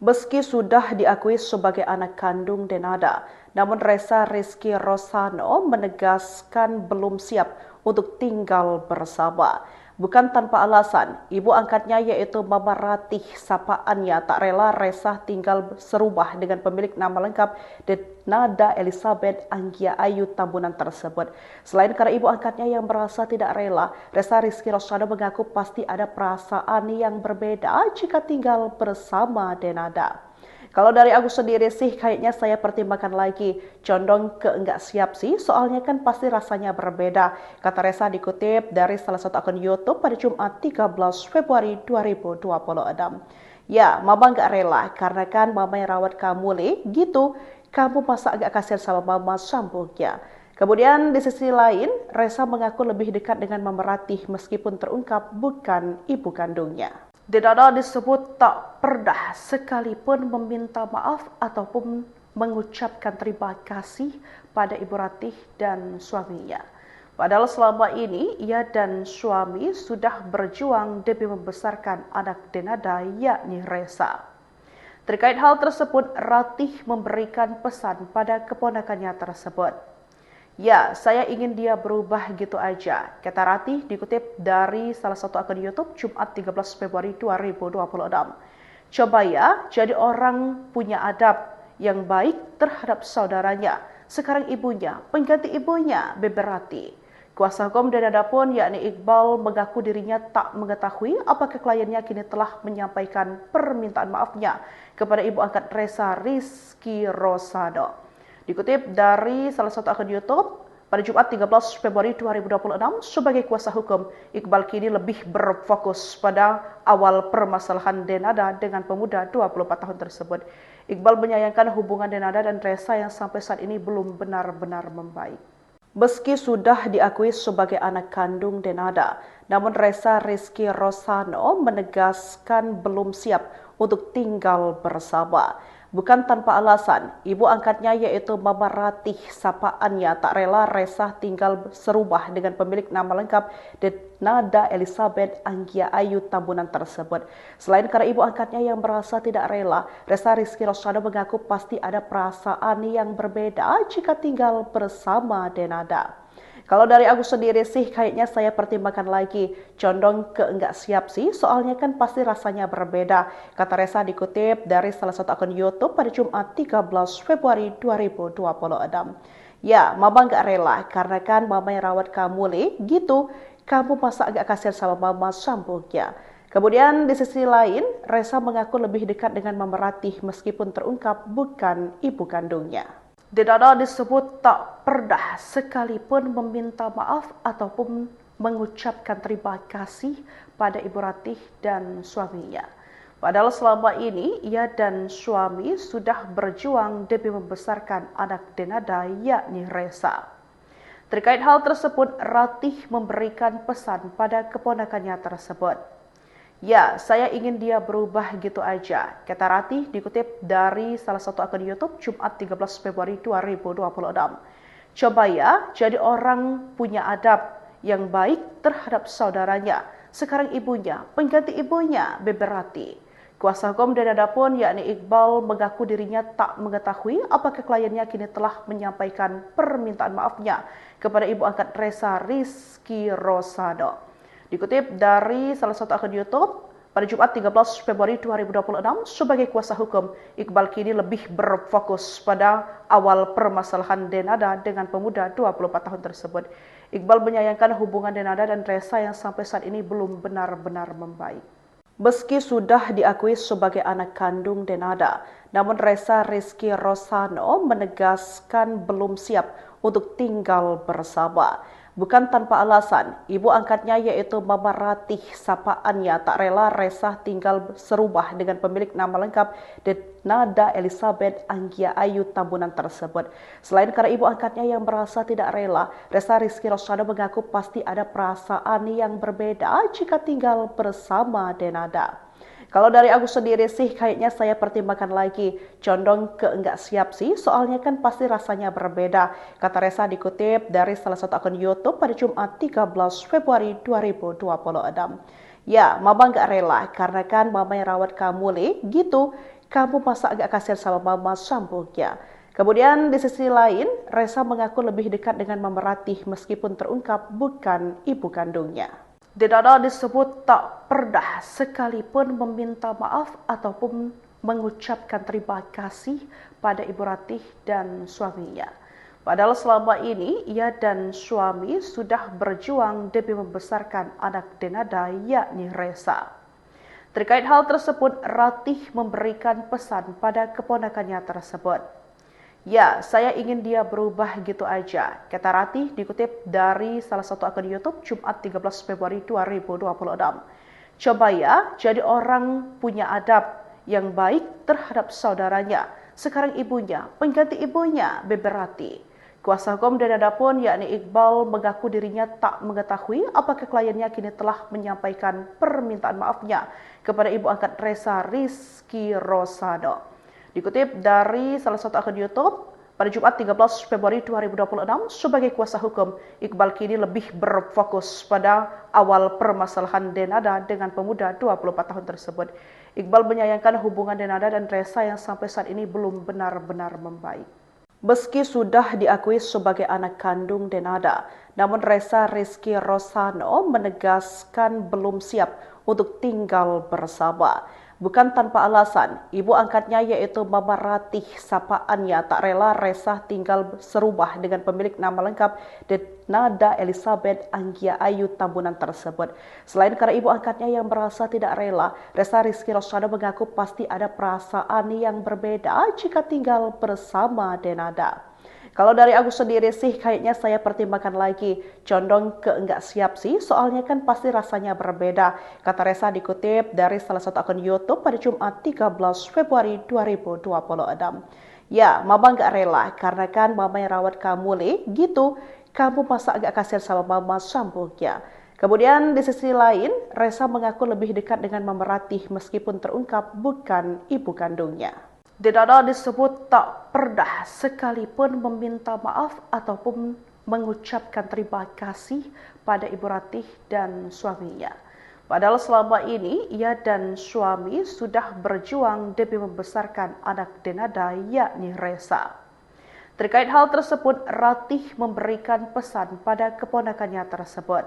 Meski sudah diakui sebagai anak kandung Denada, namun Resa Rizky Rosano menegaskan belum siap untuk tinggal bersama. Bukan tanpa alasan, ibu angkatnya yaitu Mama Ratih sapaannya tak rela Resa tinggal serumah dengan pemilik nama lengkap Denada Elizabeth Anggia Ayu Tambunan tersebut. Selain karena ibu angkatnya yang merasa tidak rela, Resa Rizky Rosano mengaku pasti ada perasaan yang berbeda jika tinggal bersama Denada. Kalau dari aku sendiri sih kayaknya saya pertimbangkan lagi, condong ke enggak siap sih, soalnya kan pasti rasanya berbeda. Kata Resa dikutip dari salah satu akun YouTube pada Jumat 13 Februari 2026. Ya, Mama nggak rela karena kan Mama yang rawat kamu, Le, gitu. Kamu masa agak kasihan sama Mama, sambungnya. Kemudian di sisi lain, Resa mengaku lebih dekat dengan Mama Ratih meskipun terungkap bukan ibu kandungnya. Denada disebut tak pernah sekalipun meminta maaf ataupun mengucapkan terima kasih pada Ibu Ratih dan suaminya. Padahal selama ini ia dan suami sudah berjuang demi membesarkan anak Denada yakni Resa. Terkait hal tersebut, Ratih memberikan pesan pada keponakannya tersebut. "Ya, saya ingin dia berubah gitu aja," kata Ratih dikutip dari salah satu akun YouTube Jumat 13 Februari 2026. "Coba ya, jadi orang punya adab yang baik terhadap saudaranya. Sekarang ibunya, pengganti ibunya," beber Ratih. Kuasa hukum Denada pun yakni Iqbal mengaku dirinya tak mengetahui apakah kliennya kini telah menyampaikan permintaan maafnya kepada ibu angkat Resa Rizky Rosado. Dikutip dari salah satu akun YouTube, pada Jumat 13 Februari 2026, sebagai kuasa hukum, Iqbal kini lebih berfokus pada awal permasalahan Denada dengan pemuda 24 tahun tersebut. Iqbal menyayangkan hubungan Denada dan Resa yang sampai saat ini belum benar-benar membaik. Meski sudah diakui sebagai anak kandung Denada, namun Resa Rizky Rosano menegaskan belum siap untuk tinggal bersama. Bukan tanpa alasan, ibu angkatnya yaitu Mama Ratih sapaannya tak rela Resa tinggal serumah dengan pemilik nama lengkap Denada Elizabeth Anggia Ayu Tambunan tersebut. Selain karena ibu angkatnya yang merasa tidak rela, Resa Rizky Rosano mengaku pasti ada perasaan yang berbeda jika tinggal bersama Denada. Kalau dari aku sendiri sih kayaknya saya pertimbangkan lagi, condong ke enggak siap sih, soalnya kan pasti rasanya berbeda, kata Resa dikutip dari salah satu akun YouTube pada Jumat 13 Februari 2026. "Ya, Mama enggak rela, karena kan Mama yang rawat kamu, Le, gitu. Kamu masa agak kasihan sama Mama," sambungnya. Kemudian di sisi lain, Resa mengaku lebih dekat dengan Mama Ratih meskipun terungkap bukan ibu kandungnya. Denada disebut tak pernah sekalipun meminta maaf ataupun mengucapkan terima kasih pada Ibu Ratih dan suaminya. Padahal selama ini ia dan suami sudah berjuang demi membesarkan anak Denada yakni Resa. Terkait hal tersebut, Ratih memberikan pesan pada keponakannya tersebut. "Ya, saya ingin dia berubah gitu aja," kata Ratih dikutip dari salah satu akun YouTube Jumat 13 Februari 2026. "Coba ya, jadi orang punya adab yang baik terhadap saudaranya. Sekarang ibunya, pengganti ibunya," beber Ratih. Kuasa hukum Denada pun yakni Iqbal mengaku dirinya tak mengetahui apakah kliennya kini telah menyampaikan permintaan maafnya kepada ibu angkat Resa Rizky Rosado. Dikutip dari salah satu akun YouTube, pada Jumat 13 Februari 2026, sebagai kuasa hukum, Iqbal kini lebih berfokus pada awal permasalahan Denada dengan pemuda 24 tahun tersebut. Iqbal menyayangkan hubungan Denada dan Resa yang sampai saat ini belum benar-benar membaik. Meski sudah diakui sebagai anak kandung Denada, namun Resa Rizky Rosano menegaskan belum siap untuk tinggal bersama. Bukan tanpa alasan, ibu angkatnya yaitu Mama Ratih sapaannya tak rela Resa tinggal serumah dengan pemilik nama lengkap Denada Elizabeth Anggia Ayu Tambunan tersebut. Selain karena ibu angkatnya yang merasa tidak rela, Resa Rizky Rosano mengaku pasti ada perasaan yang berbeda jika tinggal bersama Denada. Kalau dari aku sendiri sih kayaknya saya pertimbangkan lagi, condong ke enggak siap sih, soalnya kan pasti rasanya berbeda, kata Resa dikutip dari salah satu akun YouTube pada Jumat 13 Februari 2026. "Ya, Mama enggak rela, karena kan Mama yang rawat kamu, Le, gitu. Kamu masa agak kasihan sama Mama," sambungnya. Kemudian di sisi lain, Resa mengaku lebih dekat dengan Mama Ratih meskipun terungkap bukan ibu kandungnya. Denada disebut tak pernah sekalipun meminta maaf ataupun mengucapkan terima kasih pada Ibu Ratih dan suaminya. Padahal selama ini ia dan suami sudah berjuang demi membesarkan anak Denada yakni Resa. Terkait hal tersebut, Ratih memberikan pesan pada keponakannya tersebut. "Ya, saya ingin dia berubah gitu aja," kata Ratih dikutip dari salah satu akun YouTube Jumat 13 Februari 2026. "Coba ya, jadi orang punya adab yang baik terhadap saudaranya. Sekarang ibunya, pengganti ibunya," beber Ratih. Kuasa hukum Denada pun yakni Iqbal mengaku dirinya tak mengetahui apakah kliennya kini telah menyampaikan permintaan maafnya kepada ibu angkat Resa Rizky Rosado. Dikutip dari salah satu akun YouTube, Pada Jumat 13 Februari 2026, sebagai kuasa hukum, Iqbal kini lebih berfokus pada awal permasalahan Denada dengan pemuda 24 tahun tersebut. Iqbal menyayangkan hubungan Denada dan Resa yang sampai saat ini belum benar-benar membaik. Meski sudah diakui sebagai anak kandung Denada, namun Resa Rizky Rosano menegaskan belum siap untuk tinggal bersama. Bukan tanpa alasan, ibu angkatnya yaitu Mama Ratih sapaannya tak rela Resa tinggal serumah dengan pemilik nama lengkap Denada Elizabeth Anggia Ayu Tambunan tersebut. Selain karena ibu angkatnya yang merasa tidak rela, Resa Rizky Rosano mengaku pasti ada perasaan yang berbeda jika tinggal bersama Denada. Kalau dari aku sendiri sih kayaknya saya pertimbangkan lagi, condong ke enggak siap sih, soalnya kan pasti rasanya berbeda, kata Resa dikutip dari salah satu akun YouTube pada Jumat 13 Februari 2026. Ya, Mama enggak rela, karena kan Mama yang rawat kamu, gitu, kamu masa agak kasihan sama Mama, sambungnya. Kemudian di sisi lain, Resa mengaku lebih dekat dengan Mama Ratih meskipun terungkap bukan ibu kandungnya. Denada disebut tak pernah sekalipun meminta maaf ataupun mengucapkan terima kasih pada Ibu Ratih dan suaminya. Padahal selama ini ia dan suami sudah berjuang demi membesarkan anak Denada yakni Resa. Terkait hal tersebut, Ratih memberikan pesan pada keponakannya tersebut.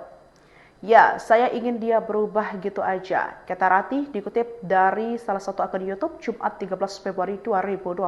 Ya, saya ingin dia berubah gitu aja, kata Ratih dikutip dari salah satu akun YouTube Jumat 13 Februari 2026.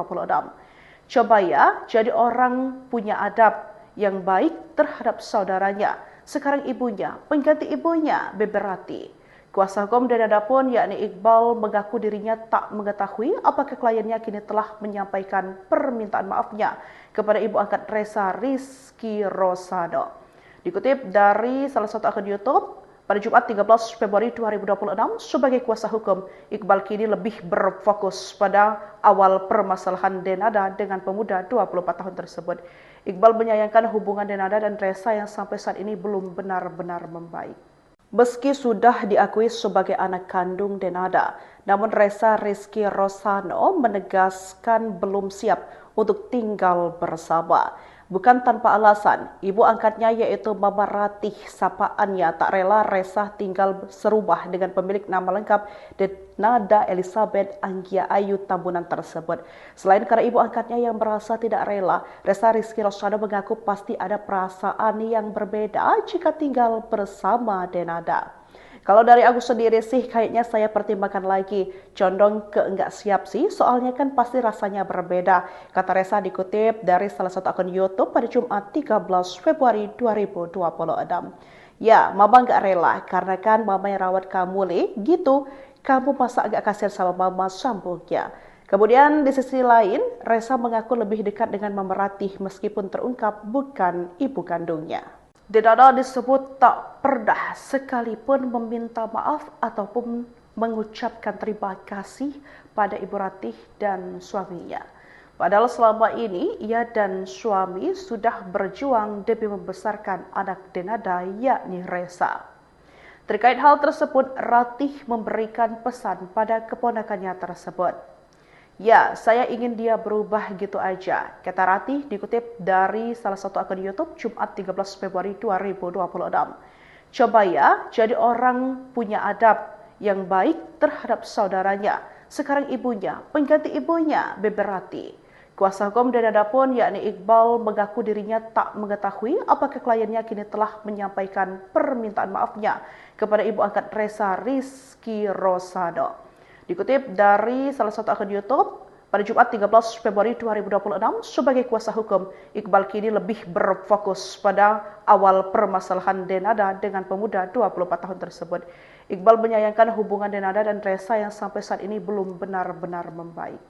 Coba ya, jadi orang punya adab yang baik terhadap saudaranya. Sekarang ibunya, pengganti ibunya, Beber Ratih. Kuasa hukum Denada pun yakni Iqbal mengaku dirinya tak mengetahui apakah kliennya kini telah menyampaikan permintaan maafnya kepada ibu angkat Resa Rizky Rosano. Dikutip dari salah satu akun YouTube, pada Jumat 13 Februari 2026, sebagai kuasa hukum, Iqbal kini lebih berfokus pada awal permasalahan Denada dengan pemuda 24 tahun tersebut. Iqbal menyayangkan hubungan Denada dan Resa yang sampai saat ini belum benar-benar membaik. Meski sudah diakui sebagai anak kandung Denada, namun Resa Rizky Rosano menegaskan belum siap untuk tinggal bersama. Bukan tanpa alasan, ibu angkatnya yaitu Mama Ratih sapaannya tak rela Resa tinggal serumah dengan pemilik nama lengkap Denada Elizabeth Anggia Ayu Tambunan tersebut. Selain karena ibu angkatnya yang merasa tidak rela, Resa Rizky Rosano mengaku pasti ada perasaan yang berbeda jika tinggal bersama Denada. Kalau dari aku sendiri sih kayaknya saya pertimbangkan lagi, condong ke enggak siap sih, soalnya kan pasti rasanya berbeda, kata Resa dikutip dari salah satu akun YouTube pada Jumat 13 Februari 2026. Ya, Mama enggak rela, karena kan Mama yang rawat kamu, gitu, kamu masa agak kasihan sama Mama, sambungnya. Kemudian di sisi lain, Resa mengaku lebih dekat dengan Mama Ratih meskipun terungkap bukan ibu kandungnya. Denada disebut tak pernah sekalipun meminta maaf ataupun mengucapkan terima kasih pada Ibu Ratih dan suaminya. Padahal selama ini ia dan suami sudah berjuang demi membesarkan anak Denada yakni Resa. Terkait hal tersebut, Ratih memberikan pesan pada keponakannya tersebut. Ya, saya ingin dia berubah gitu aja, kata Ratih dikutip dari salah satu akun YouTube Jumat 13 Februari 2026. Coba ya, jadi orang punya adab yang baik terhadap saudaranya. Sekarang ibunya, pengganti ibunya, Beber Ratih. Kuasa hukum Denada pun yakni Iqbal mengaku dirinya tak mengetahui apakah kliennya kini telah menyampaikan permintaan maafnya kepada ibu angkat Resa Rizky Rosano. Dikutip dari salah satu akun YouTube, pada Jumat 13 Februari 2026, sebagai kuasa hukum, Iqbal kini lebih berfokus pada awal permasalahan Denada dengan pemuda 24 tahun tersebut. Iqbal menyayangkan hubungan Denada dan Resa yang sampai saat ini belum benar-benar membaik.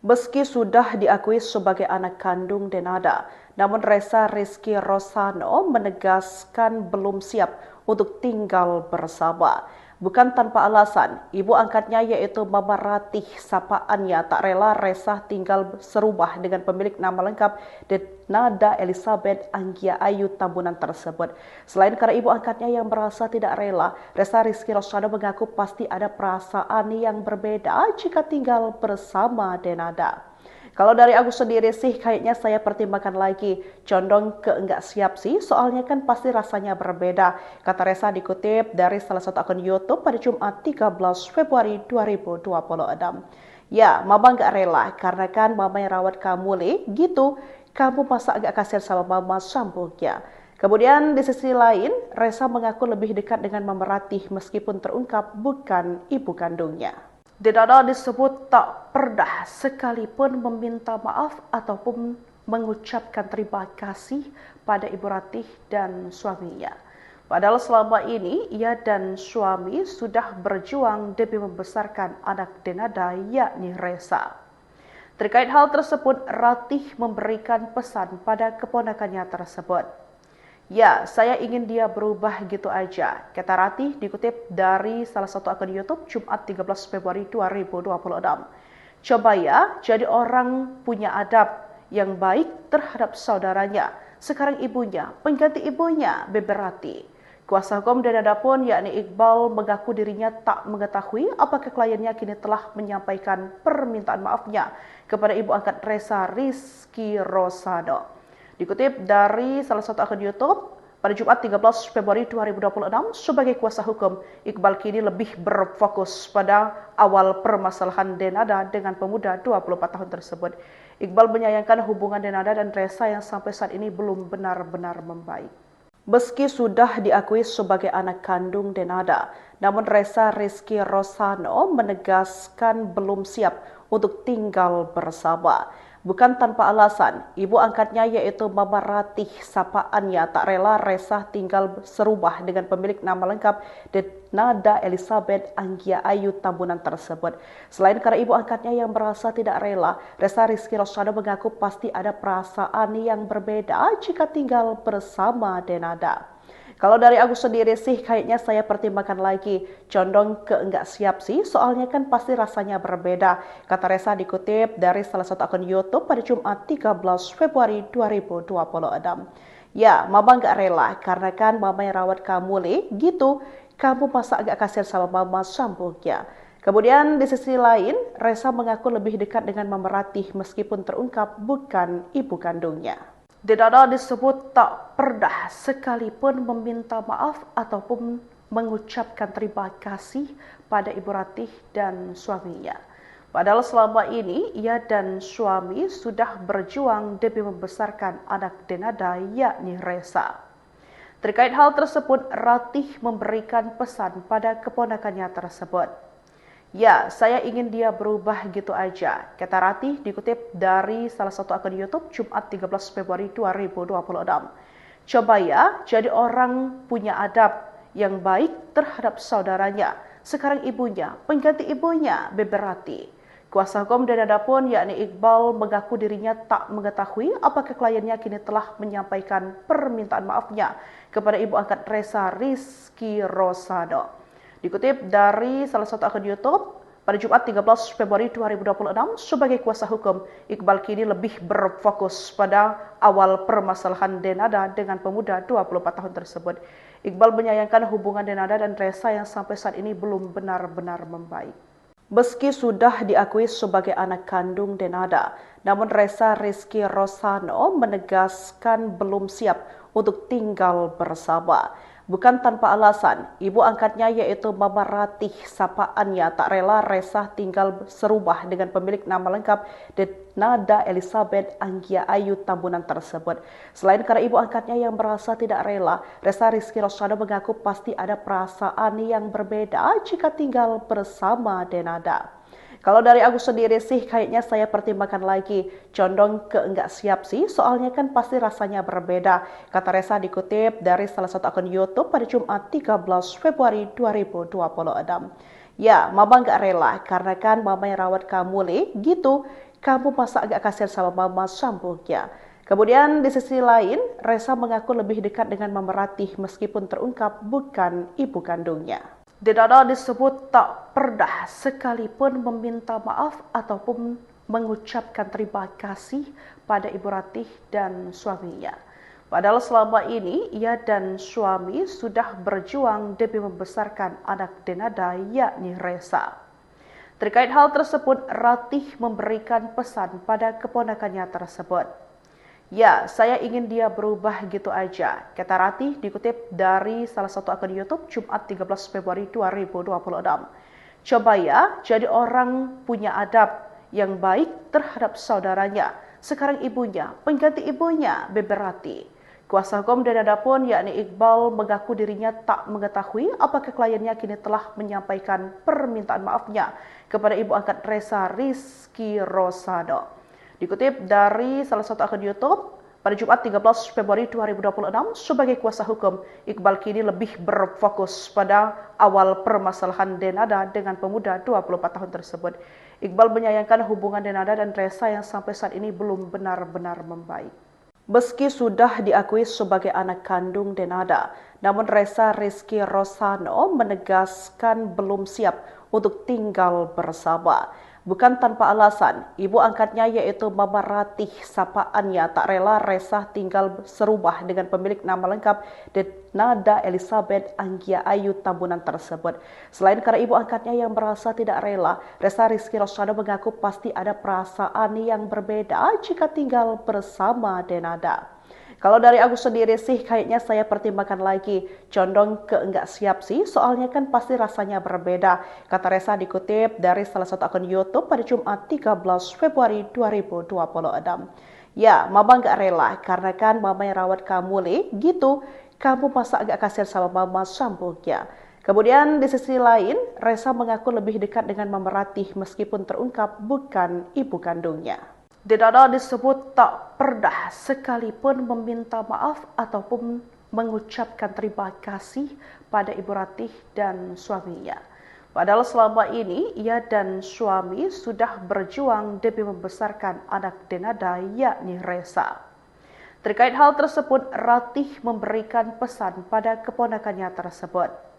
Meski sudah diakui sebagai anak kandung Denada, namun Resa Rizky Rosano menegaskan belum siap untuk tinggal bersama. Bukan tanpa alasan, ibu angkatnya yaitu Mama Ratih sapaannya tak rela Resa tinggal serumah dengan pemilik nama lengkap Denada Elizabeth Anggia Ayu Tambunan tersebut. Selain karena ibu angkatnya yang merasa tidak rela, Resa Rizky Rosano mengaku pasti ada perasaan yang berbeda jika tinggal bersama Denada. Kalau dari aku sendiri sih kayaknya saya pertimbangkan lagi, condong ke enggak siap sih, soalnya kan pasti rasanya berbeda. Kata Resa dikutip dari salah satu akun YouTube pada Jumat 13 Februari 2026. Ya, Mama nggak rela karena kan Mama yang rawat kamu, Le, gitu. Kamu masa agak kasihan sama Mama, sambungnya. Kemudian di sisi lain, Resa mengaku lebih dekat dengan Mama Ratih meskipun terungkap bukan ibu kandungnya. Denada disebut tak pernah sekalipun meminta maaf ataupun mengucapkan terima kasih pada Ibu Ratih dan suaminya. Padahal selama ini ia dan suami sudah berjuang demi membesarkan anak Denada yakni Resa. Terkait hal tersebut, Ratih memberikan pesan pada keponakannya tersebut. Ya, saya ingin dia berubah gitu aja, kata Ratih dikutip dari salah satu akun YouTube Jumat 13 Februari 2026. Coba ya, jadi orang punya adab yang baik terhadap saudaranya. Sekarang ibunya, pengganti ibunya, Beberati. Kuasa hukum Denada pun yakni Iqbal mengaku dirinya tak mengetahui apakah kliennya kini telah menyampaikan permintaan maafnya kepada ibu angkat Resa Rizky Rosano. Dikutip dari salah satu akun YouTube, pada Jumat 13 Februari 2026, sebagai kuasa hukum, Iqbal kini lebih berfokus pada awal permasalahan Denada dengan pemuda 24 tahun tersebut. Iqbal menyayangkan hubungan Denada dan Resa yang sampai saat ini belum benar-benar membaik. Meski sudah diakui sebagai anak kandung Denada, namun Resa Rizky Rosano menegaskan belum siap untuk tinggal bersama. Bukan tanpa alasan, ibu angkatnya yaitu Mama Ratih sapaannya tak rela Resa tinggal serumah dengan pemilik nama lengkap Denada Elizabeth Anggia Ayu Tambunan tersebut. Selain karena ibu angkatnya yang merasa tidak rela, Resa Rizky Rosano mengaku pasti ada perasaan yang berbeda jika tinggal bersama Denada. Kalau dari aku sendiri sih kayaknya saya pertimbangkan lagi, condong ke enggak siap sih, soalnya kan pasti rasanya berbeda. Kata Resa dikutip dari salah satu akun YouTube pada Jumat 13 Februari 2026. Ya, Mama nggak rela karena kan Mama yang rawat kamu, Le, gitu. Kamu masa agak kasihan sama Mama, sambungnya. Kemudian di sisi lain, Resa mengaku lebih dekat dengan Mama Ratih meskipun terungkap bukan ibu kandungnya. Denada disebut tak pernah sekalipun meminta maaf ataupun mengucapkan terima kasih pada Ibu Ratih dan suaminya. Padahal selama ini ia dan suami sudah berjuang demi membesarkan anak Denada yakni Resa. Terkait hal tersebut, Ratih memberikan pesan pada keponakannya tersebut. Ya, saya ingin dia berubah gitu aja, kata Ratih dikutip dari salah satu akun YouTube Jumat 13 Februari 2026. Coba ya, jadi orang punya adab yang baik terhadap saudaranya. Sekarang ibunya, pengganti ibunya, Beberati. Kuasa hukum Denada pun yakni Iqbal mengaku dirinya tak mengetahui apakah kliennya kini telah menyampaikan permintaan maafnya kepada ibu angkat Resa Rizky Rosano. Dikutip dari salah satu akun YouTube, pada Jumat 13 Februari 2026, sebagai kuasa hukum, Iqbal kini lebih berfokus pada awal permasalahan Denada dengan pemuda 24 tahun tersebut. Iqbal menyayangkan hubungan Denada dan Resa yang sampai saat ini belum benar-benar membaik. Meski sudah diakui sebagai anak kandung Denada, namun Resa Rizky Rosano menegaskan belum siap untuk tinggal bersama. Bukan tanpa alasan, ibu angkatnya yaitu Mama Ratih sapaannya tak rela Resa tinggal serumah dengan pemilik nama lengkap Denada Elizabeth Anggia Ayu Tambunan tersebut. Selain karena ibu angkatnya yang merasa tidak rela, Resa Rizky Rosano mengaku pasti ada perasaan yang berbeda jika tinggal bersama Denada. Kalau dari aku sendiri sih kayaknya saya pertimbangkan lagi, condong ke enggak siap sih, soalnya kan pasti rasanya berbeda. Kata Resa dikutip dari salah satu akun YouTube pada Jumat 13 Februari 2026. Ya, Mama nggak rela karena kan Mama yang rawat kamu, Le, gitu. Kamu masa agak kasihan sama Mama, sambungnya. Kemudian di sisi lain, Resa mengaku lebih dekat dengan Mama Ratih meskipun terungkap bukan ibu kandungnya. Denada disebut tak pernah sekalipun meminta maaf ataupun mengucapkan terima kasih pada Ibu Ratih dan suaminya. Padahal selama ini ia dan suami sudah berjuang demi membesarkan anak Denada yakni Resa. Terkait hal tersebut, Ratih memberikan pesan pada keponakannya tersebut. "Ya, saya ingin dia berubah gitu aja," kata Ratih dikutip dari salah satu akun YouTube Jumat 13 Februari 2026. "Coba ya, jadi orang punya adab yang baik terhadap saudaranya. Sekarang ibunya, pengganti ibunya," beber Ratih. Kuasa hukum Denada pun yakni Iqbal mengaku dirinya tak mengetahui apakah kliennya kini telah menyampaikan permintaan maafnya kepada ibu angkat Resa Rizky Rosado. Dikutip dari salah satu akun YouTube, pada Jumat 13 Februari 2026, sebagai kuasa hukum, Iqbal kini lebih berfokus pada awal permasalahan Denada dengan pemuda 24 tahun tersebut. Iqbal menyayangkan hubungan Denada dan Resa yang sampai saat ini belum benar-benar membaik. Meski sudah diakui sebagai anak kandung Denada, namun Resa Rizky Rosano menegaskan belum siap untuk tinggal bersama. Bukan tanpa alasan, ibu angkatnya yaitu Mama Ratih sapaannya tak rela Resa tinggal serumah dengan pemilik nama lengkap Denada Elizabeth Anggia Ayu Tambunan tersebut. Selain karena ibu angkatnya yang merasa tidak rela, Resa Rizky Rosano mengaku pasti ada perasaan yang berbeda jika tinggal bersama Denada. Kalau dari aku sendiri sih kayaknya saya pertimbangkan lagi, condong ke enggak siap sih, soalnya kan pasti rasanya berbeda, kata Resa dikutip dari salah satu akun YouTube pada Jumat 13 Februari 2026. "Ya, Mama enggak rela, karena kan Mama yang rawat kamu, Le, gitu. Kamu masa agak kasihan sama Mama," sambungnya. Kemudian di sisi lain, Resa mengaku lebih dekat dengan Mama Ratih meskipun terungkap bukan ibu kandungnya. Denada disebut tak pernah sekalipun meminta maaf ataupun mengucapkan terima kasih pada Ibu Ratih dan suaminya. Padahal selama ini ia dan suami sudah berjuang demi membesarkan anak Denada yakni Resa. Terkait hal tersebut, Ratih memberikan pesan pada keponakannya tersebut.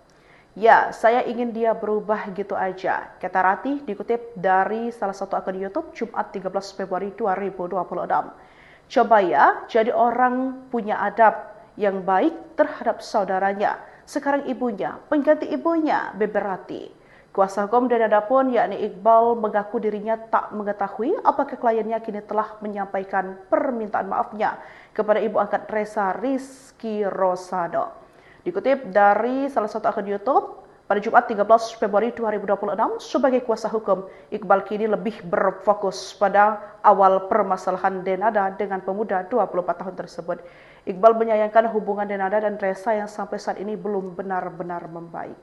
"Ya, saya ingin dia berubah gitu aja," kata Ratih dikutip dari salah satu akun YouTube Jumat 13 Februari 2026. "Coba ya, jadi orang punya adab yang baik terhadap saudaranya. Sekarang ibunya, pengganti ibunya," beber Ratih. Kuasa hukum Denada pun yakni Iqbal mengaku dirinya tak mengetahui apakah kliennya kini telah menyampaikan permintaan maafnya kepada ibu angkat Resa Rizky Rosado. Dikutip dari salah satu akun YouTube, pada Jumat 13 Februari 2026, sebagai kuasa hukum, Iqbal kini lebih berfokus pada awal permasalahan Denada dengan pemuda 24 tahun tersebut. Iqbal menyayangkan hubungan Denada dan Resa yang sampai saat ini belum benar-benar membaik.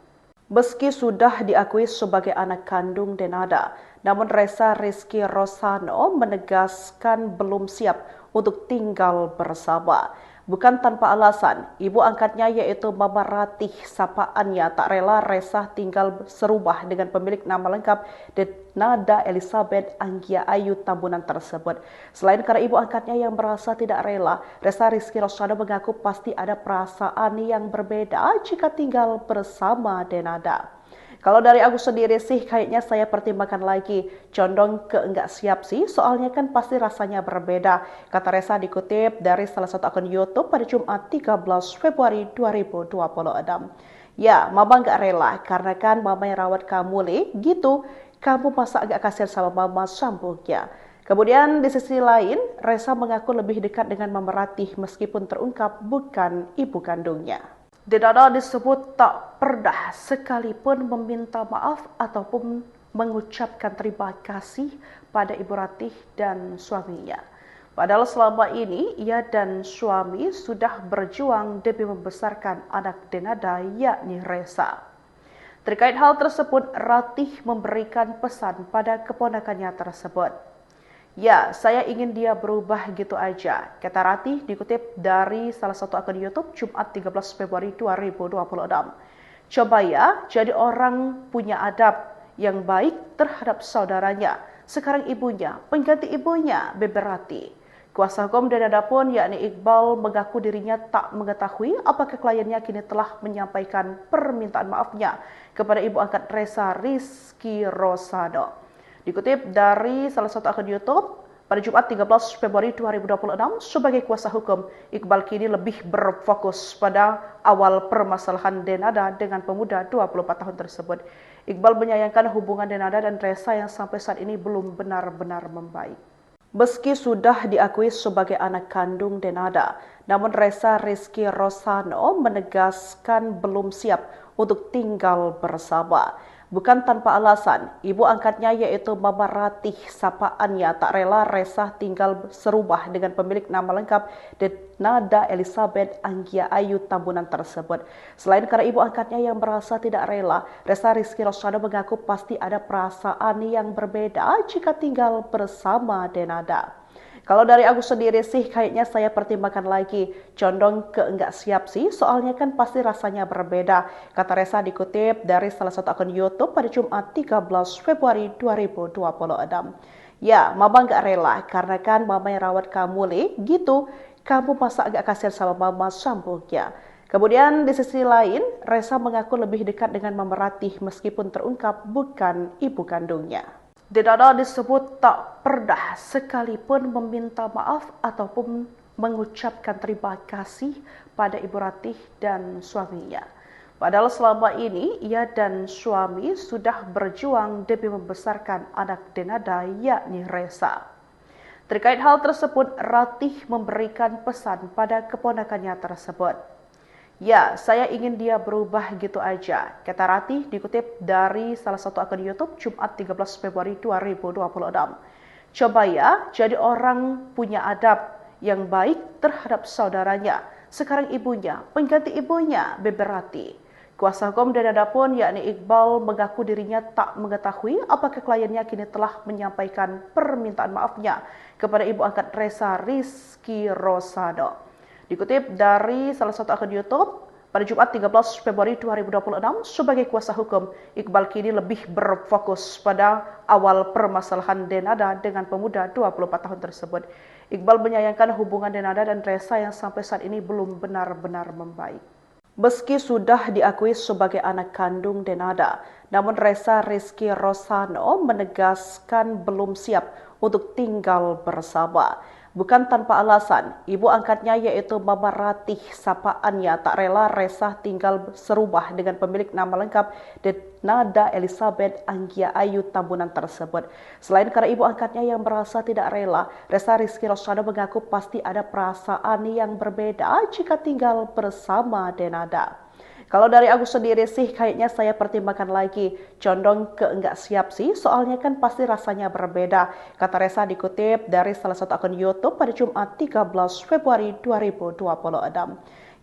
Meski sudah diakui sebagai anak kandung Denada, namun Resa Rizky Rosano menegaskan belum siap untuk tinggal bersama. Bukan tanpa alasan, ibu angkatnya yaitu Mama Ratih sapaannya tak rela Resa tinggal serumah dengan pemilik nama lengkap Denada Elizabeth Anggia Ayu Tambunan tersebut. Selain karena ibu angkatnya yang merasa tidak rela, Resa Rizky Rosano mengaku pasti ada perasaan yang berbeda jika tinggal bersama Denada. Kalau dari aku sendiri sih kayaknya saya pertimbangkan lagi, condong ke enggak siap sih, soalnya kan pasti rasanya berbeda, kata Resa dikutip dari salah satu akun YouTube pada Jumat 13 Februari 2026. "Ya, Mama enggak rela, karena kan Mama yang rawat kamu, Le, gitu. Kamu masa agak kasihan sama Mama," sambungnya. Kemudian di sisi lain, Resa mengaku lebih dekat dengan Mama Ratih meskipun terungkap bukan ibu kandungnya. Denada disebut tak pernah sekalipun meminta maaf ataupun mengucapkan terima kasih pada Ibu Ratih dan suaminya. Padahal selama ini ia dan suami sudah berjuang demi membesarkan anak Denada yakni Resa. Terkait hal tersebut, Ratih memberikan pesan pada keponakannya tersebut. "Ya, saya ingin dia berubah gitu aja," kata Ratih dikutip dari salah satu akun YouTube Jumat 13 Februari 2026. "Coba ya, jadi orang punya adab yang baik terhadap saudaranya. Sekarang ibunya, pengganti ibunya," beber Ratih. Kuasa hukum Denada pun yakni Iqbal mengaku dirinya tak mengetahui apakah kliennya kini telah menyampaikan permintaan maafnya kepada ibu angkat Resa Rizky Rosado. Dikutip dari salah satu akun YouTube, Pada Jumat 13 Februari 2026, sebagai kuasa hukum, Iqbal kini lebih berfokus pada awal permasalahan Denada dengan pemuda 24 tahun tersebut. Iqbal menyayangkan hubungan Denada dan Resa yang sampai saat ini belum benar-benar membaik. Meski sudah diakui sebagai anak kandung Denada, namun Resa Rizky Rosano menegaskan belum siap untuk tinggal bersama. Bukan tanpa alasan, ibu angkatnya yaitu Mama Ratih sapaannya tak rela Resa tinggal serumah dengan pemilik nama lengkap Denada Elizabeth Anggia Ayu Tambunan tersebut. Selain karena ibu angkatnya yang merasa tidak rela, Resa Rizky Rosano mengaku pasti ada perasaan yang berbeda jika tinggal bersama Denada. Kalau dari aku sendiri sih kayaknya saya pertimbangkan lagi, condong ke enggak siap sih, soalnya kan pasti rasanya berbeda, kata Resa dikutip dari salah satu akun YouTube pada Jumat 13 Februari 2026. Ya, Mama enggak rela, karena kan Mama yang rawat kamu, gitu, kamu masa agak kasihan sama Mama, sambungnya. Kemudian di sisi lain, Resa mengaku lebih dekat dengan Mama Ratih meskipun terungkap bukan ibu kandungnya. Denada disebut tak pernah sekalipun meminta maaf ataupun mengucapkan terima kasih pada Ibu Ratih dan suaminya. Padahal selama ini ia dan suami sudah berjuang demi membesarkan anak Denada yakni Resa. Terkait hal tersebut, Ratih memberikan pesan pada keponakannya tersebut. Ya, saya ingin dia berubah gitu aja, kata Ratih dikutip dari salah satu akun YouTube Jumat 13 Februari 2026. Coba ya, jadi orang punya adab yang baik terhadap saudaranya. Sekarang ibunya, pengganti ibunya, Beber Ratih. Kuasa hukum Denada pun yakni Iqbal mengaku dirinya tak mengetahui apakah kliennya kini telah menyampaikan permintaan maafnya kepada ibu angkat Resa Rizky Rosano. Dikutip dari salah satu akun YouTube, pada Jumat 13 Februari 2026, sebagai kuasa hukum, Iqbal kini lebih berfokus pada awal permasalahan Denada dengan pemuda 24 tahun tersebut. Iqbal menyayangkan hubungan Denada dan Resa yang sampai saat ini belum benar-benar membaik. Meski sudah diakui sebagai anak kandung Denada, namun Resa Rizky Rosano menegaskan belum siap untuk tinggal bersama. Bukan tanpa alasan, ibu angkatnya yaitu Mama Ratih sapaannya tak rela Resa tinggal serumah dengan pemilik nama lengkap Denada Elizabeth Anggia Ayu Tambunan tersebut. Selain karena ibu angkatnya yang merasa tidak rela, Resa Rizky Rosano mengaku pasti ada perasaan yang berbeda jika tinggal bersama Denada. Kalau dari aku sendiri sih kayaknya saya pertimbangkan lagi, condong ke enggak siap sih, soalnya kan pasti rasanya berbeda, kata Resa dikutip dari salah satu akun YouTube pada Jumat 13 Februari 2026.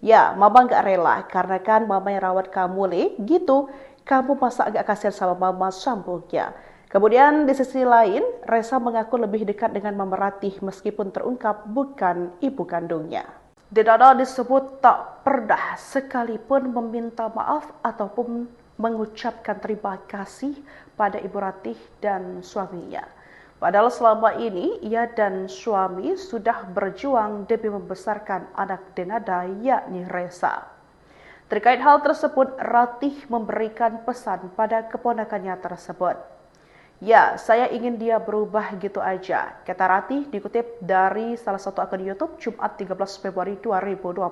Ya, Mama enggak rela, karena kan Mama yang rawat kamu, gitu, kamu masa agak kasihan sama Mama, sambungnya. Kemudian di sisi lain, Resa mengaku lebih dekat dengan Mama Ratih meskipun terungkap bukan ibu kandungnya. Denada disebut tak pernah sekalipun meminta maaf ataupun mengucapkan terima kasih pada Ibu Ratih dan suaminya. Padahal selama ini ia dan suami sudah berjuang demi membesarkan anak Denada yakni Resa. Terkait hal tersebut, Ratih memberikan pesan pada keponakannya tersebut. Ya, saya ingin dia berubah gitu aja, kata Ratih dikutip dari salah satu akun YouTube Jumat 13 Februari 2026.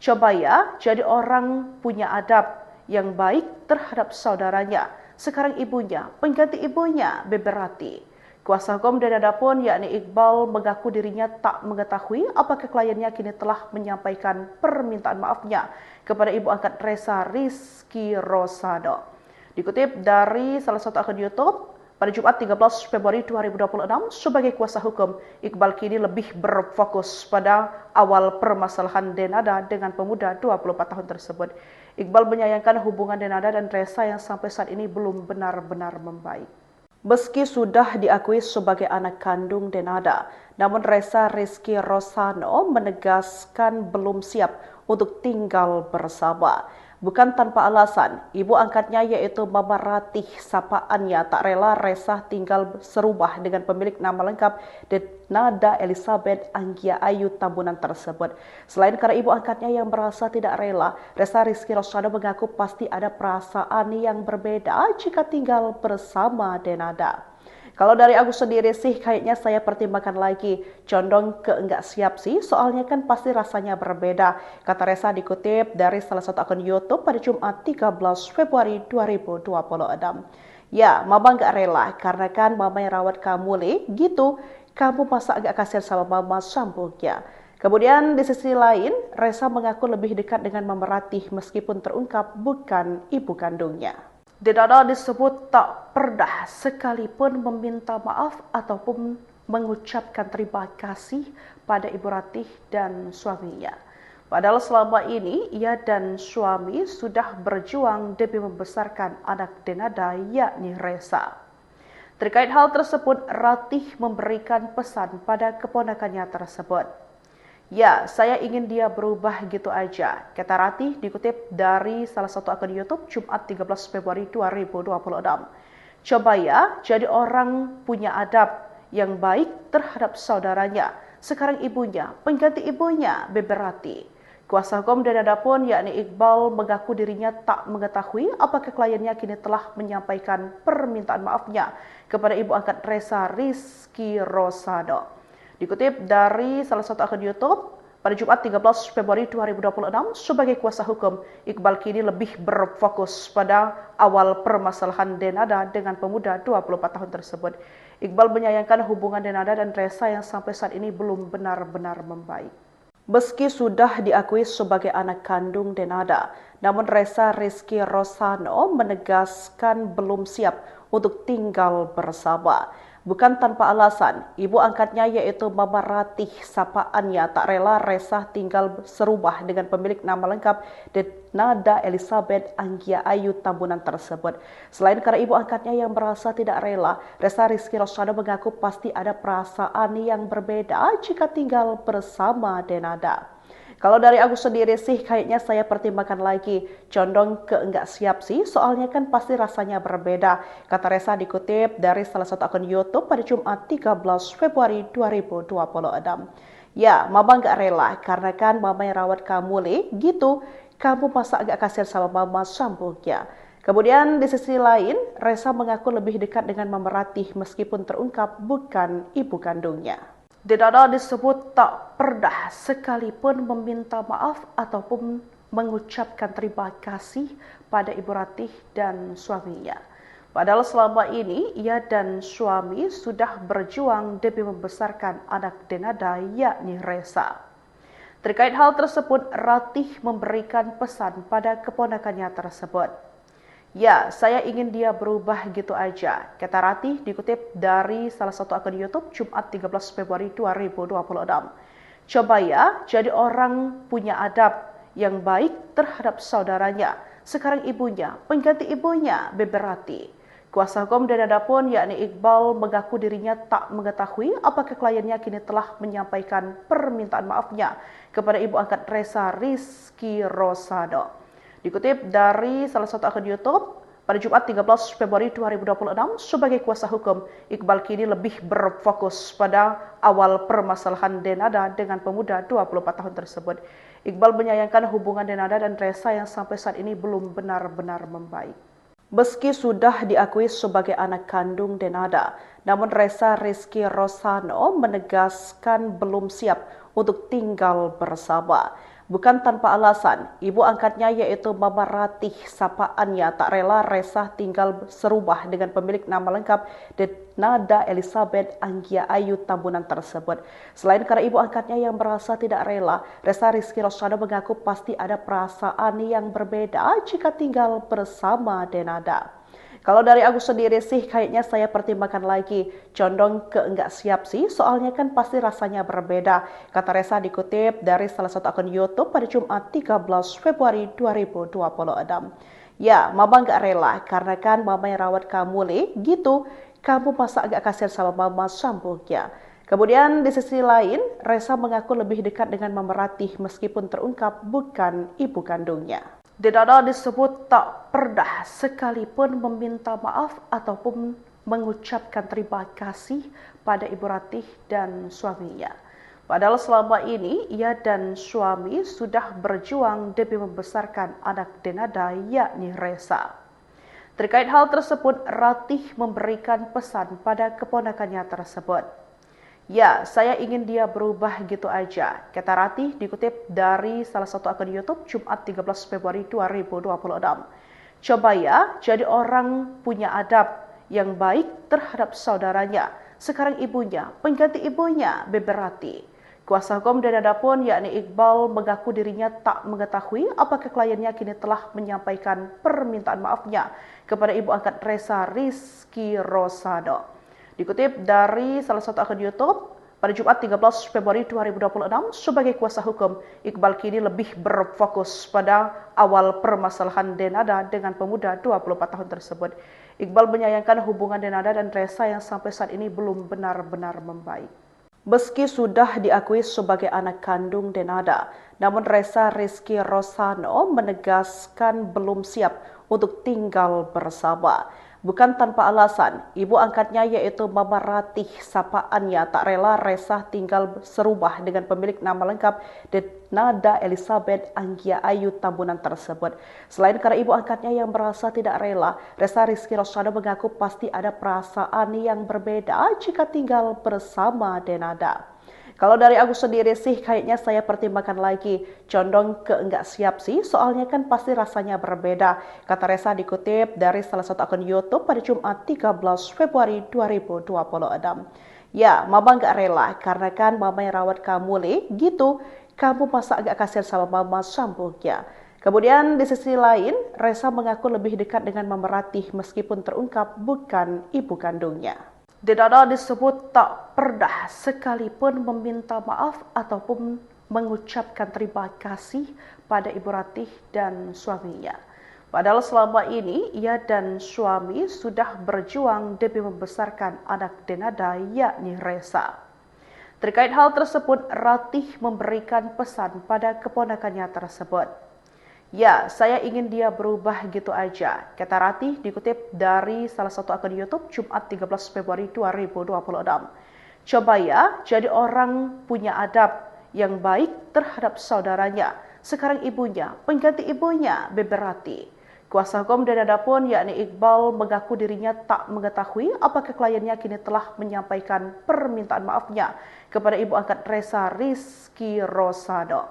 Coba ya, jadi orang punya adab yang baik terhadap saudaranya. Sekarang ibunya, pengganti ibunya, Beber Ratih. Kuasa hukum Denada pun yakni Iqbal mengaku dirinya tak mengetahui apakah kliennya kini telah menyampaikan permintaan maafnya kepada ibu angkat Resa Rizky Rosano. Dikutip dari salah satu akun YouTube, pada Jumat 13 Februari 2026, sebagai kuasa hukum, Iqbal kini lebih berfokus pada awal permasalahan Denada dengan pemuda 24 tahun tersebut. Iqbal menyayangkan hubungan Denada dan Resa yang sampai saat ini belum benar-benar membaik. Meski sudah diakui sebagai anak kandung Denada, namun Resa Rizky Rosano menegaskan belum siap untuk tinggal bersama. Bukan tanpa alasan, ibu angkatnya yaitu Mama Ratih sapaannya tak rela Resa tinggal serumah dengan pemilik nama lengkap Denada Elizabeth Anggia Ayu Tambunan tersebut. Selain karena ibu angkatnya yang merasa tidak rela, Resa Rizky Rosano mengaku pasti ada perasaan yang berbeda jika tinggal bersama Denada. Kalau dari aku sendiri sih kayaknya saya pertimbangkan lagi, condong ke enggak siap sih, soalnya kan pasti rasanya berbeda. Kata Resa dikutip dari salah satu akun YouTube pada Jumat 13 Februari 2026. Ya, Mama nggak rela karena kan Mama yang rawat kamu, Le, gitu. Kamu masa agak kasihan sama Mama, sambungnya. Kemudian di sisi lain, Resa mengaku lebih dekat dengan Mama Ratih meskipun terungkap bukan ibu kandungnya. Denada disebut tak pernah sekalipun meminta maaf ataupun mengucapkan terima kasih pada Ibu Ratih dan suaminya. Padahal selama ini ia dan suami sudah berjuang demi membesarkan anak Denada yakni Resa. Terkait hal tersebut, Ratih memberikan pesan pada keponakannya tersebut. Ya, saya ingin dia berubah gitu aja, kata Ratih dikutip dari salah satu akun YouTube Jumat 13 Februari 2026. Coba ya, jadi orang punya adab yang baik terhadap saudaranya. Sekarang ibunya, pengganti ibunya, Beberati. Kuasa hukum Denada pun yakni Iqbal mengaku dirinya tak mengetahui apakah kliennya kini telah menyampaikan permintaan maafnya kepada ibu angkat Resa Rizky Rosado. Dikutip dari salah satu akun YouTube, pada Jumat 13 Februari 2026, sebagai kuasa hukum, Iqbal kini lebih berfokus pada awal permasalahan Denada dengan pemuda 24 tahun tersebut. Iqbal menyayangkan hubungan Denada dan Resa yang sampai saat ini belum benar-benar membaik. Meski sudah diakui sebagai anak kandung Denada, namun Resa Rizky Rosado menegaskan belum siap untuk tinggal bersama. Bukan tanpa alasan, ibu angkatnya yaitu Mama Ratih sapaannya tak rela Resa tinggal serumah dengan pemilik nama lengkap Denada Elizabeth Anggia Ayu Tambunan tersebut. Selain karena ibu angkatnya yang merasa tidak rela, Resa Rizky Rosado mengaku pasti ada perasaan yang berbeda jika tinggal bersama Denada. Kalau dari aku sendiri sih kayaknya saya pertimbangkan lagi, condong ke enggak siap sih, soalnya kan pasti rasanya berbeda. Kata Resa dikutip dari salah satu akun YouTube pada Jumat 13 Februari 2026. Ya, Mama nggak rela karena kan Mama yang rawat kamu, Le, gitu. Kamu masa agak kasihan sama Mama, sambungnya. Kemudian di sisi lain, Resa mengaku lebih dekat dengan Mama Ratih meskipun terungkap bukan ibu kandungnya. Denada disebut tak pernah sekalipun meminta maaf ataupun mengucapkan terima kasih pada Ibu Ratih dan suaminya. Padahal selama ini ia dan suami sudah berjuang demi membesarkan anak Denada yakni Resa. Terkait hal tersebut, Ratih memberikan pesan pada keponakannya tersebut. Ya, saya ingin dia berubah gitu aja, kata Ratih dikutip dari salah satu akun YouTube Jumat 13 Februari 2026. Coba ya, jadi orang punya adab yang baik terhadap saudaranya. Sekarang ibunya, pengganti ibunya, Beberati. Kuasa hukum Denada pun yakni Iqbal mengaku dirinya tak mengetahui apakah kliennya kini telah menyampaikan permintaan maafnya kepada ibu angkat Resa Rizky Rosado. Dikutip dari salah satu akun YouTube, pada Jumat 13 Februari 2026, sebagai kuasa hukum, Iqbal kini lebih berfokus pada awal permasalahan Denada dengan pemuda 24 tahun tersebut. Iqbal menyayangkan hubungan Denada dan Resa yang sampai saat ini belum benar-benar membaik. Meski sudah diakui sebagai anak kandung Denada, namun Resa Rizky Rosado menegaskan belum siap untuk tinggal bersama. Bukan tanpa alasan, ibu angkatnya yaitu Mama Ratih sapaannya tak rela Resa tinggal serumah dengan pemilik nama lengkap Denada Elizabeth Anggia Ayu Tambunan tersebut. Selain karena ibu angkatnya yang merasa tidak rela, Resa Rizky Rosado mengaku pasti ada perasaan yang berbeda jika tinggal bersama Denada. Kalau dari aku sendiri sih kayaknya saya pertimbangkan lagi, condong ke enggak siap sih, soalnya kan pasti rasanya berbeda. Kata Resa dikutip dari salah satu akun YouTube pada Jumat 13 Februari 2026. Ya, Mama nggak rela karena kan Mama yang rawat kamu, Le, gitu. Kamu masa agak kasihan sama Mama, sambungnya. Kemudian di sisi lain, Resa mengaku lebih dekat dengan Mama Ratih meskipun terungkap bukan ibu kandungnya. Denada disebut tak pernah sekalipun meminta maaf ataupun mengucapkan terima kasih pada Ibu Ratih dan suaminya. Padahal selama ini ia dan suami sudah berjuang demi membesarkan anak Denada yakni Resa. Terkait hal tersebut, Ratih memberikan pesan pada keponakannya tersebut. "Ya, saya ingin dia berubah gitu aja," kata Ratih dikutip dari salah satu akun YouTube Jumat 13 Februari 2026. "Coba ya, jadi orang punya adab yang baik terhadap saudaranya. Sekarang ibunya, pengganti ibunya," beber Ratih. Kuasa hukum Denada pun yakni Iqbal mengaku dirinya tak mengetahui apakah kliennya kini telah menyampaikan permintaan maafnya kepada ibu angkat Resa Rizky Rosado. Dikutip dari salah satu akun YouTube, pada Jumat 13 Februari 2026, sebagai kuasa hukum, Iqbal kini lebih berfokus pada awal permasalahan Denada dengan pemuda 24 tahun tersebut. Iqbal menyayangkan hubungan Denada dan Resa yang sampai saat ini belum benar-benar membaik. Meski sudah diakui sebagai anak kandung Denada, namun Resa Rizky Rosano menegaskan belum siap untuk tinggal bersama. Bukan tanpa alasan, ibu angkatnya yaitu Mama Ratih sapaannya tak rela Resa tinggal serumah dengan pemilik nama lengkap Denada Elizabeth Anggia Ayu Tambunan tersebut. Selain karena ibu angkatnya yang merasa tidak rela, Resa Rizky Rosano mengaku pasti ada perasaan yang berbeda jika tinggal bersama Denada. "Kalau dari aku sendiri sih kayaknya saya pertimbangkan lagi, condong ke enggak siap sih, soalnya kan pasti rasanya berbeda," kata Resa dikutip dari salah satu akun YouTube pada Jumat 13 Februari 2026. "Ya, Mama enggak rela, karena kan Mama yang rawat kamu, Le, gitu. Kamu masa agak kasihan sama Mama," sambungnya. Kemudian di sisi lain, Resa mengaku lebih dekat dengan Mama Ratih meskipun terungkap bukan ibu kandungnya. Denada disebut tak pernah sekalipun meminta maaf ataupun mengucapkan terima kasih pada Ibu Ratih dan suaminya. Padahal selama ini ia dan suami sudah berjuang demi membesarkan anak Denada yakni Resa. Terkait hal tersebut, Ratih memberikan pesan pada keponakannya tersebut. "Ya, saya ingin dia berubah gitu aja," kata Ratih dikutip dari salah satu akun YouTube Jumat 13 Februari 2026. "Coba ya, jadi orang punya adab yang baik terhadap saudaranya. Sekarang ibunya, pengganti ibunya," beber Ratih. Kuasa hukum Denada pun yakni Iqbal mengaku dirinya tak mengetahui apakah kliennya kini telah menyampaikan permintaan maafnya kepada ibu angkat Resa Rizky Rosado.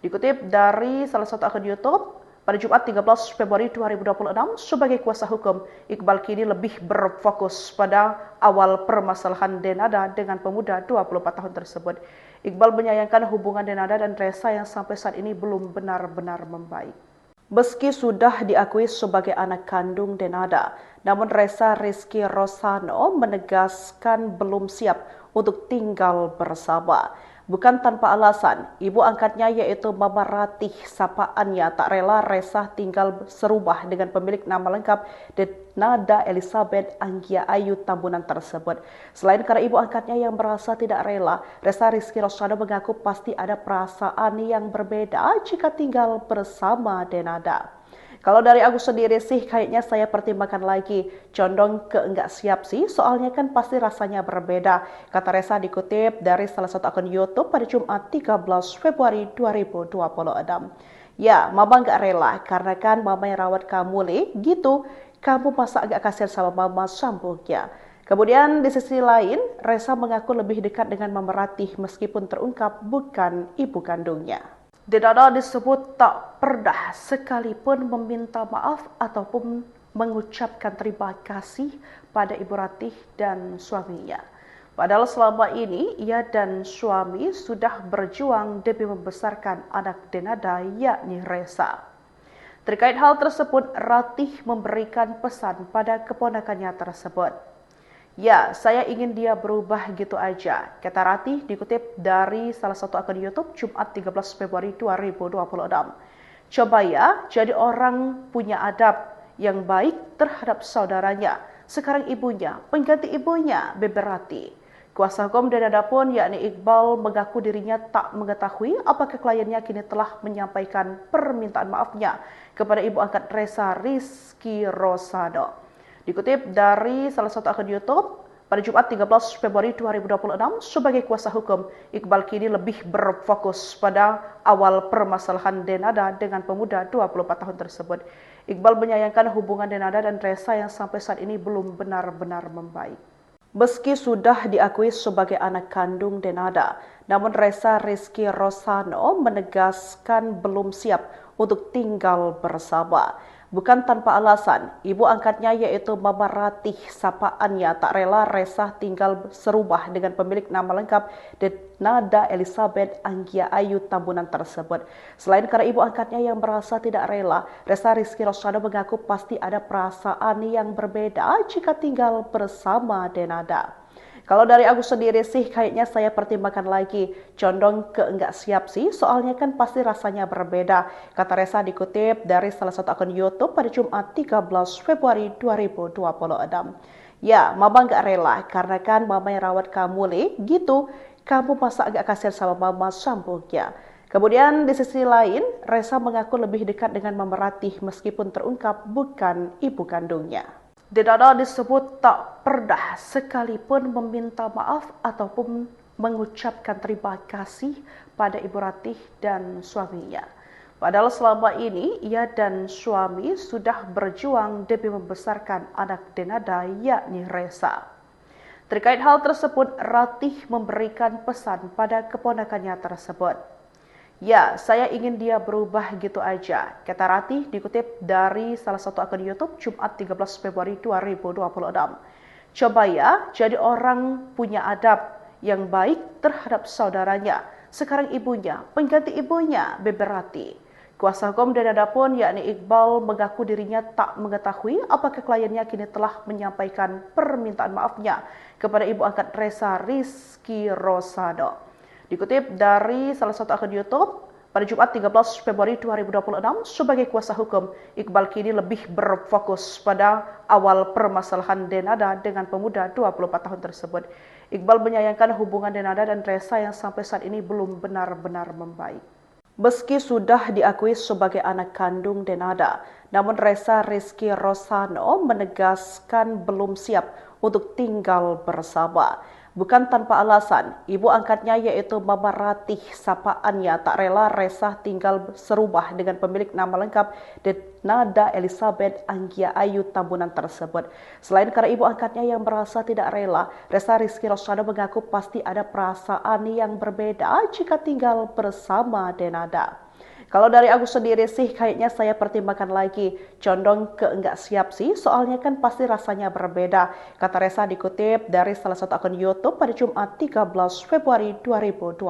Dikutip dari salah satu akun YouTube, pada Jumat 13 Februari 2026, sebagai kuasa hukum, Iqbal kini lebih berfokus pada awal permasalahan Denada dengan pemuda 24 tahun tersebut. Iqbal menyayangkan hubungan Denada dan Resa yang sampai saat ini belum benar-benar membaik. Meski sudah diakui sebagai anak kandung Denada, namun Resa Rizky Rosano menegaskan belum siap untuk tinggal bersama. Bukan tanpa alasan, ibu angkatnya yaitu Mama Ratih sapaannya tak rela Resa tinggal serumah dengan pemilik nama lengkap Denada Elizabeth Anggia Ayu Tambunan tersebut. Selain karena ibu angkatnya yang merasa tidak rela, Resa Rizky Rosano mengaku pasti ada perasaan yang berbeda jika tinggal bersama Denada. "Kalau dari aku sendiri sih kayaknya saya pertimbangkan lagi, condong ke enggak siap sih, soalnya kan pasti rasanya berbeda," kata Resa dikutip dari salah satu akun YouTube pada Jumat 13 Februari 2026. "Ya, Mama enggak rela, karena kan Mama yang rawat kamu, Le, gitu. Kamu masa agak kasihan sama Mama," sambungnya. Kemudian di sisi lain, Resa mengaku lebih dekat dengan Mama Ratih meskipun terungkap bukan ibu kandungnya. Denada disebut tak pernah sekalipun meminta maaf ataupun mengucapkan terima kasih pada Ibu Ratih dan suaminya. Padahal selama ini ia dan suami sudah berjuang demi membesarkan anak Denada yakni Resa. Terkait hal tersebut, Ratih memberikan pesan pada keponakannya tersebut. "Ya, saya ingin dia berubah gitu aja," kata Ratih dikutip dari salah satu akun YouTube Jumat 13 Februari 2026. "Coba ya, jadi orang punya adab yang baik terhadap saudaranya. Sekarang ibunya, pengganti ibunya," beber Ratih. Kuasa hukum Denada pun yakni Iqbal mengaku dirinya tak mengetahui apakah kliennya kini telah menyampaikan permintaan maafnya kepada ibu angkat Resa Rizky Rosado. Dikutip dari salah satu akun YouTube, pada Jumat 13 Februari 2026, sebagai kuasa hukum, Iqbal kini lebih berfokus pada awal permasalahan Denada dengan pemuda 24 tahun tersebut. Iqbal menyayangkan hubungan Denada dan Resa yang sampai saat ini belum benar-benar membaik. Meski sudah diakui sebagai anak kandung Denada, namun Resa Rizky Rosano menegaskan belum siap untuk tinggal bersama. Bukan tanpa alasan, ibu angkatnya yaitu Mama Ratih sapaannya tak rela Resa tinggal serumah dengan pemilik nama lengkap Denada Elizabeth Anggia Ayu Tambunan tersebut. Selain karena ibu angkatnya yang merasa tidak rela, Resa Rizky Rosano mengaku pasti ada perasaan yang berbeda jika tinggal bersama Denada. Kalau dari aku sendiri sih kayaknya saya pertimbangkan lagi, condong ke enggak siap sih, soalnya kan pasti rasanya berbeda, kata Resa dikutip dari salah satu akun YouTube pada Jumat 13 Februari 2026. Ya, Mama enggak rela, karena kan Mama yang rawat kamu, gitu. Kamu masa agak kasihan sama Mama, sambungnya. Kemudian di sisi lain, Resa mengaku lebih dekat dengan Mama Ratih meskipun terungkap bukan ibu kandungnya. Denada disebut tak pernah sekalipun meminta maaf ataupun mengucapkan terima kasih pada Ibu Ratih dan suaminya. Padahal selama ini ia dan suami sudah berjuang demi membesarkan anak Denada yakni Resa. Terkait hal tersebut, Ratih memberikan pesan pada keponakannya tersebut. Ya, saya ingin dia berubah gitu aja, kata Ratih dikutip dari salah satu akun YouTube Jumat 13 Februari 2026. Coba ya, jadi orang punya adab yang baik terhadap saudaranya. Sekarang ibunya, pengganti ibunya, Beberati. Kuasa hukum Denada pun yakni Iqbal mengaku dirinya tak mengetahui apakah kliennya kini telah menyampaikan permintaan maafnya kepada ibu angkat Resa Rizky Rosano. Dikutip dari salah satu akun YouTube, pada Jumat 13 Februari 2026, sebagai kuasa hukum, Iqbal kini lebih berfokus pada awal permasalahan Denada dengan pemuda 24 tahun tersebut. Iqbal menyayangkan hubungan Denada dan Resa yang sampai saat ini belum benar-benar membaik. Meski sudah diakui sebagai anak kandung Denada, namun Resa Rizky Rosano menegaskan belum siap untuk tinggal bersama. Bukan tanpa alasan, ibu angkatnya yaitu Mama Ratih sapaannya tak rela Resa tinggal serumah dengan pemilik nama lengkap Denada Elizabeth Anggia Ayu Tambunan tersebut. Selain karena ibu angkatnya yang merasa tidak rela, Resa Rizky Rosano mengaku pasti ada perasaan yang berbeda jika tinggal bersama Denada. Kalau dari aku sendiri sih kayaknya saya pertimbangkan lagi, condong ke enggak siap sih, soalnya kan pasti rasanya berbeda, kata Resa dikutip dari salah satu akun YouTube pada Jumat 13 Februari 2026.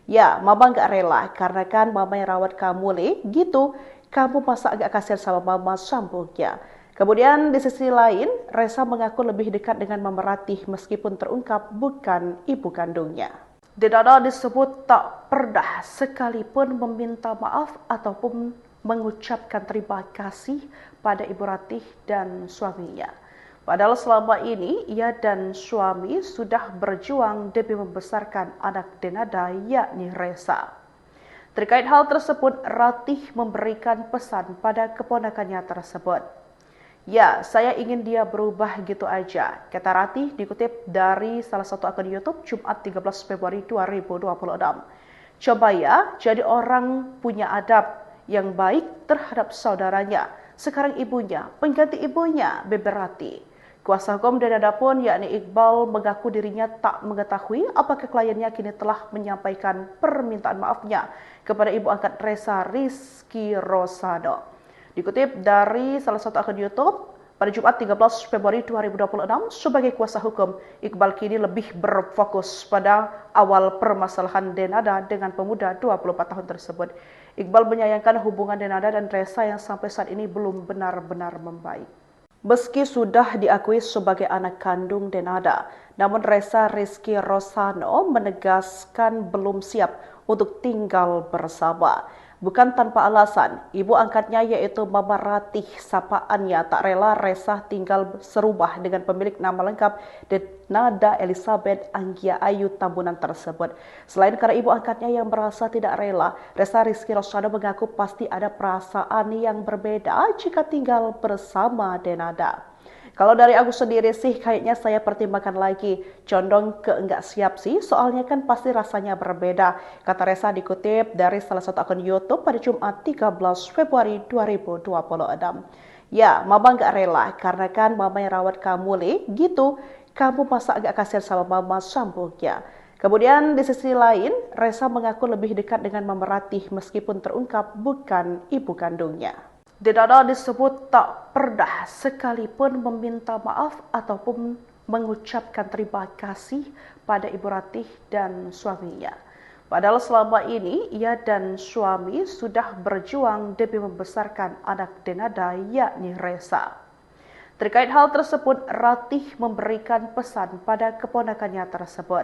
Ya, Mama enggak rela, karena kan Mama yang rawat kamu, gitu. Kamu masa agak kasihan sama Mama, sambungnya. Kemudian di sisi lain, Resa mengaku lebih dekat dengan Mama Ratih meskipun terungkap bukan ibu kandungnya. Denada disebut tak pernah sekalipun meminta maaf ataupun mengucapkan terima kasih pada Ibu Ratih dan suaminya. Padahal selama ini ia dan suami sudah berjuang demi membesarkan anak Denada yakni Resa. Terkait hal tersebut, Ratih memberikan pesan pada keponakannya tersebut. Ya, saya ingin dia berubah gitu aja, kata Ratih dikutip dari salah satu akun YouTube Jumat 13 Februari 2026. Coba ya, jadi orang punya adab yang baik terhadap saudaranya. Sekarang ibunya, pengganti ibunya, Beberati. Kuasa hukum Denada pun yakni Iqbal mengaku dirinya tak mengetahui apakah kliennya kini telah menyampaikan permintaan maafnya kepada ibu angkat Resa Rizky Rosano. Dikutip dari salah satu akun YouTube, pada Jumat 13 Februari 2026, sebagai kuasa hukum, Iqbal kini lebih berfokus pada awal permasalahan Denada dengan pemuda 24 tahun tersebut. Iqbal menyayangkan hubungan Denada dan Resa yang sampai saat ini belum benar-benar membaik. Meski sudah diakui sebagai anak kandung Denada, namun Resa Rizky Rosano menegaskan belum siap untuk tinggal bersama. Bukan tanpa alasan, ibu angkatnya yaitu Mama Ratih sapaannya tak rela Resa tinggal serumah dengan pemilik nama lengkap Denada Elizabeth Anggia Ayu Tambunan tersebut. Selain karena ibu angkatnya yang merasa tidak rela, Resa Rizky Rosano mengaku pasti ada perasaan yang berbeda jika tinggal bersama Denada. Kalau dari aku sendiri sih kayaknya saya pertimbangkan lagi, condong ke enggak siap sih, soalnya kan pasti rasanya berbeda. Kata Resa dikutip dari salah satu akun YouTube pada Jumat 13 Februari 2026. Ya, Mama nggak rela karena kan Mama yang rawat kamu, Le, gitu. Kamu masa agak kasihan sama Mama, sambungnya. Kemudian di sisi lain, Resa mengaku lebih dekat dengan Mama Ratih meskipun terungkap bukan ibu kandungnya. Denada disebut tak pernah sekalipun meminta maaf ataupun mengucapkan terima kasih pada Ibu Ratih dan suaminya. Padahal selama ini ia dan suami sudah berjuang demi membesarkan anak Denada yakni Resa. Terkait hal tersebut, Ratih memberikan pesan pada keponakannya tersebut.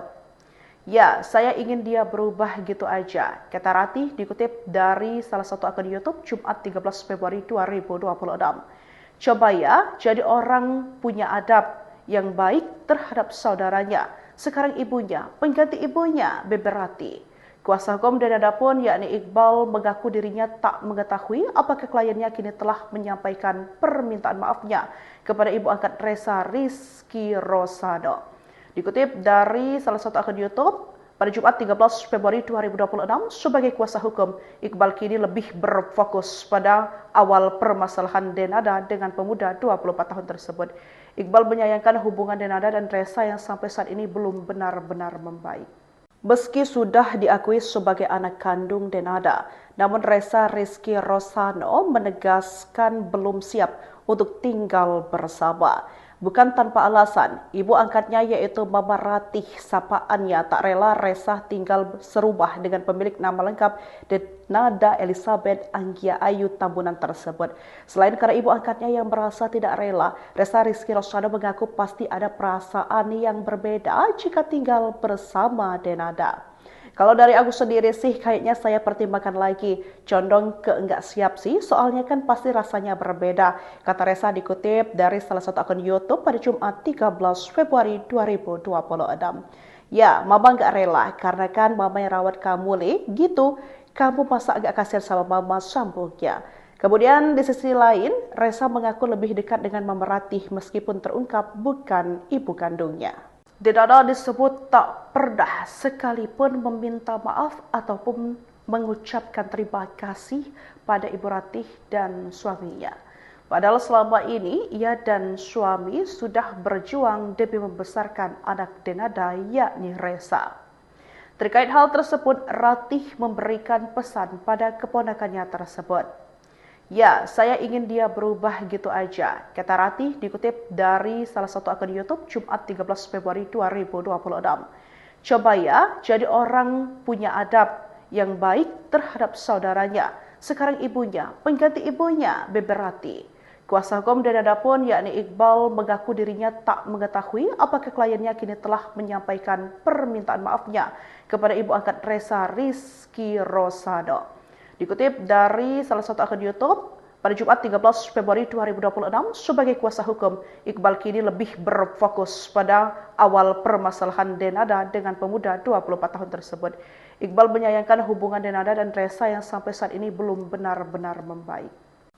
Ya, saya ingin dia berubah gitu aja, kata Ratih dikutip dari salah satu akun YouTube Jumat 13 Februari 2026. Coba ya, jadi orang punya adab yang baik terhadap saudaranya. Sekarang ibunya, pengganti ibunya, Bebe Ratih. Kuasa hukum Denada pun yakni Iqbal mengaku dirinya tak mengetahui apakah kliennya kini telah menyampaikan permintaan maafnya kepada ibu angkat Resa, Rizky Rosado. Dikutip dari salah satu akun YouTube, pada Jumat 13 Februari 2026, sebagai kuasa hukum, Iqbal kini lebih berfokus pada awal permasalahan Denada dengan pemuda 24 tahun tersebut. Iqbal menyayangkan hubungan Denada dan Resa yang sampai saat ini belum benar-benar membaik. Meski sudah diakui sebagai anak kandung Denada, namun Resa Rizky Rosado menegaskan belum siap untuk tinggal bersama. Bukan tanpa alasan, ibu angkatnya yaitu Mama Ratih sapaannya tak rela Resa tinggal serumah dengan pemilik nama lengkap Denada Elizabeth Anggia Ayu Tambunan tersebut. Selain karena ibu angkatnya yang merasa tidak rela, Resa Rizky Rosado mengaku pasti ada perasaan yang berbeda jika tinggal bersama Denada. Kalau dari aku sendiri sih kayaknya saya pertimbangkan lagi, condong ke enggak siap sih, soalnya kan pasti rasanya berbeda. Kata Resa dikutip dari salah satu akun YouTube pada Jumat 13 Februari 2026. Ya, Mama nggak rela karena kan Mama yang rawat kamu, Le, gitu. Kamu masa agak kasihan sama Mama, sambungnya. Kemudian di sisi lain, Resa mengaku lebih dekat dengan Mama Ratih meskipun terungkap bukan ibu kandungnya. Denada disebut tak pernah sekalipun meminta maaf ataupun mengucapkan terima kasih pada Ibu Ratih dan suaminya. Padahal selama ini ia dan suami sudah berjuang demi membesarkan anak Denada yakni Resa. Terkait hal tersebut, Ratih memberikan pesan pada keponakannya tersebut. Ya, saya ingin dia berubah gitu aja, kata Ratih dikutip dari salah satu akun YouTube Jumat 13 Februari 2026. Coba ya, jadi orang punya adab yang baik terhadap saudaranya. Sekarang ibunya, pengganti ibunya, Bebe Ratih. Kuasa hukum Denada pun yakni Iqbal mengaku dirinya tak mengetahui apakah kliennya kini telah menyampaikan permintaan maafnya kepada ibu angkat Resa, Rizky Rosado. Dikutip dari salah satu akun YouTube, pada Jumat 13 Februari 2026, sebagai kuasa hukum, Iqbal kini lebih berfokus pada awal permasalahan Denada dengan pemuda 24 tahun tersebut. Iqbal menyayangkan hubungan Denada dan Resa yang sampai saat ini belum benar-benar membaik.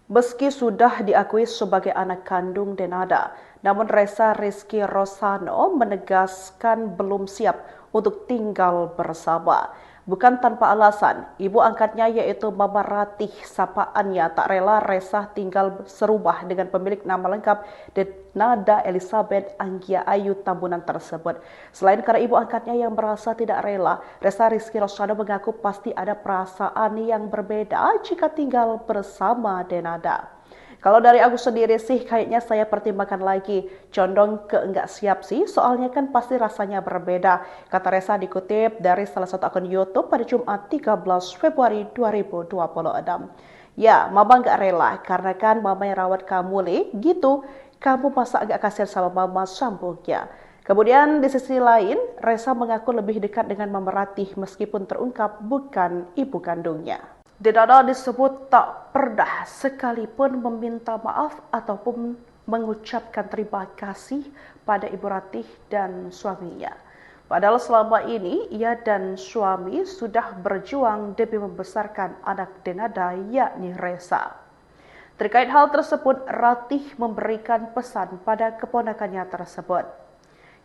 Meski sudah diakui sebagai anak kandung Denada, namun Resa Rizky Rosado menegaskan belum siap untuk tinggal bersama. Bukan tanpa alasan, ibu angkatnya yaitu Mama Ratih sapaannya tak rela Resa tinggal serumah dengan pemilik nama lengkap Denada Elizabeth Anggia Ayu Tambunan tersebut. Selain karena ibu angkatnya yang merasa tidak rela, Resa Rizky Rosado mengaku pasti ada perasaan yang berbeda jika tinggal bersama Denada. Kalau dari aku sendiri sih kayaknya saya pertimbangkan lagi, condong ke enggak siap sih, soalnya kan pasti rasanya berbeda. Kata Resa dikutip dari salah satu akun YouTube pada Jumat 13 Februari 2026. Ya, Mama nggak rela karena kan Mama yang rawat kamu, Le, gitu. Kamu masa agak kasihan sama Mama, sambungnya. Kemudian di sisi lain, Resa mengaku lebih dekat dengan Mama Ratih meskipun terungkap bukan ibu kandungnya. Denada disebut tak pernah sekalipun meminta maaf ataupun mengucapkan terima kasih pada Ibu Ratih dan suaminya. Padahal selama ini ia dan suami sudah berjuang demi membesarkan anak Denada yakni Resa. Terkait hal tersebut, Ratih memberikan pesan pada keponakannya tersebut.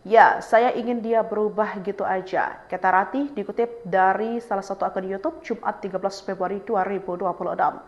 "Ya, saya ingin dia berubah gitu aja," kata Ratih dikutip dari salah satu akun YouTube Jumat 13 Februari 2026.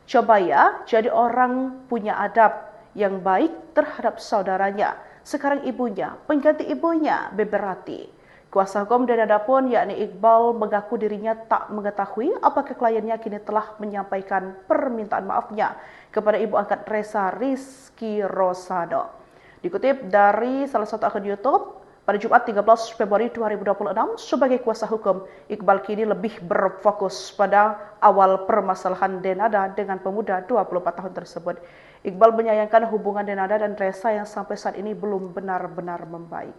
"Coba ya, jadi orang punya adab yang baik terhadap saudaranya. Sekarang ibunya, pengganti ibunya," beber Ratih. Kuasa hukum Denada pun yakni Iqbal mengaku dirinya tak mengetahui apakah kliennya kini telah menyampaikan permintaan maafnya kepada ibu angkat Resa Rizky Rosado. Dikutip dari salah satu akun YouTube, pada Jumat 13 Februari 2026, sebagai kuasa hukum, Iqbal kini lebih berfokus pada awal permasalahan Denada dengan pemuda 24 tahun tersebut. Iqbal menyayangkan hubungan Denada dan Resa yang sampai saat ini belum benar-benar membaik.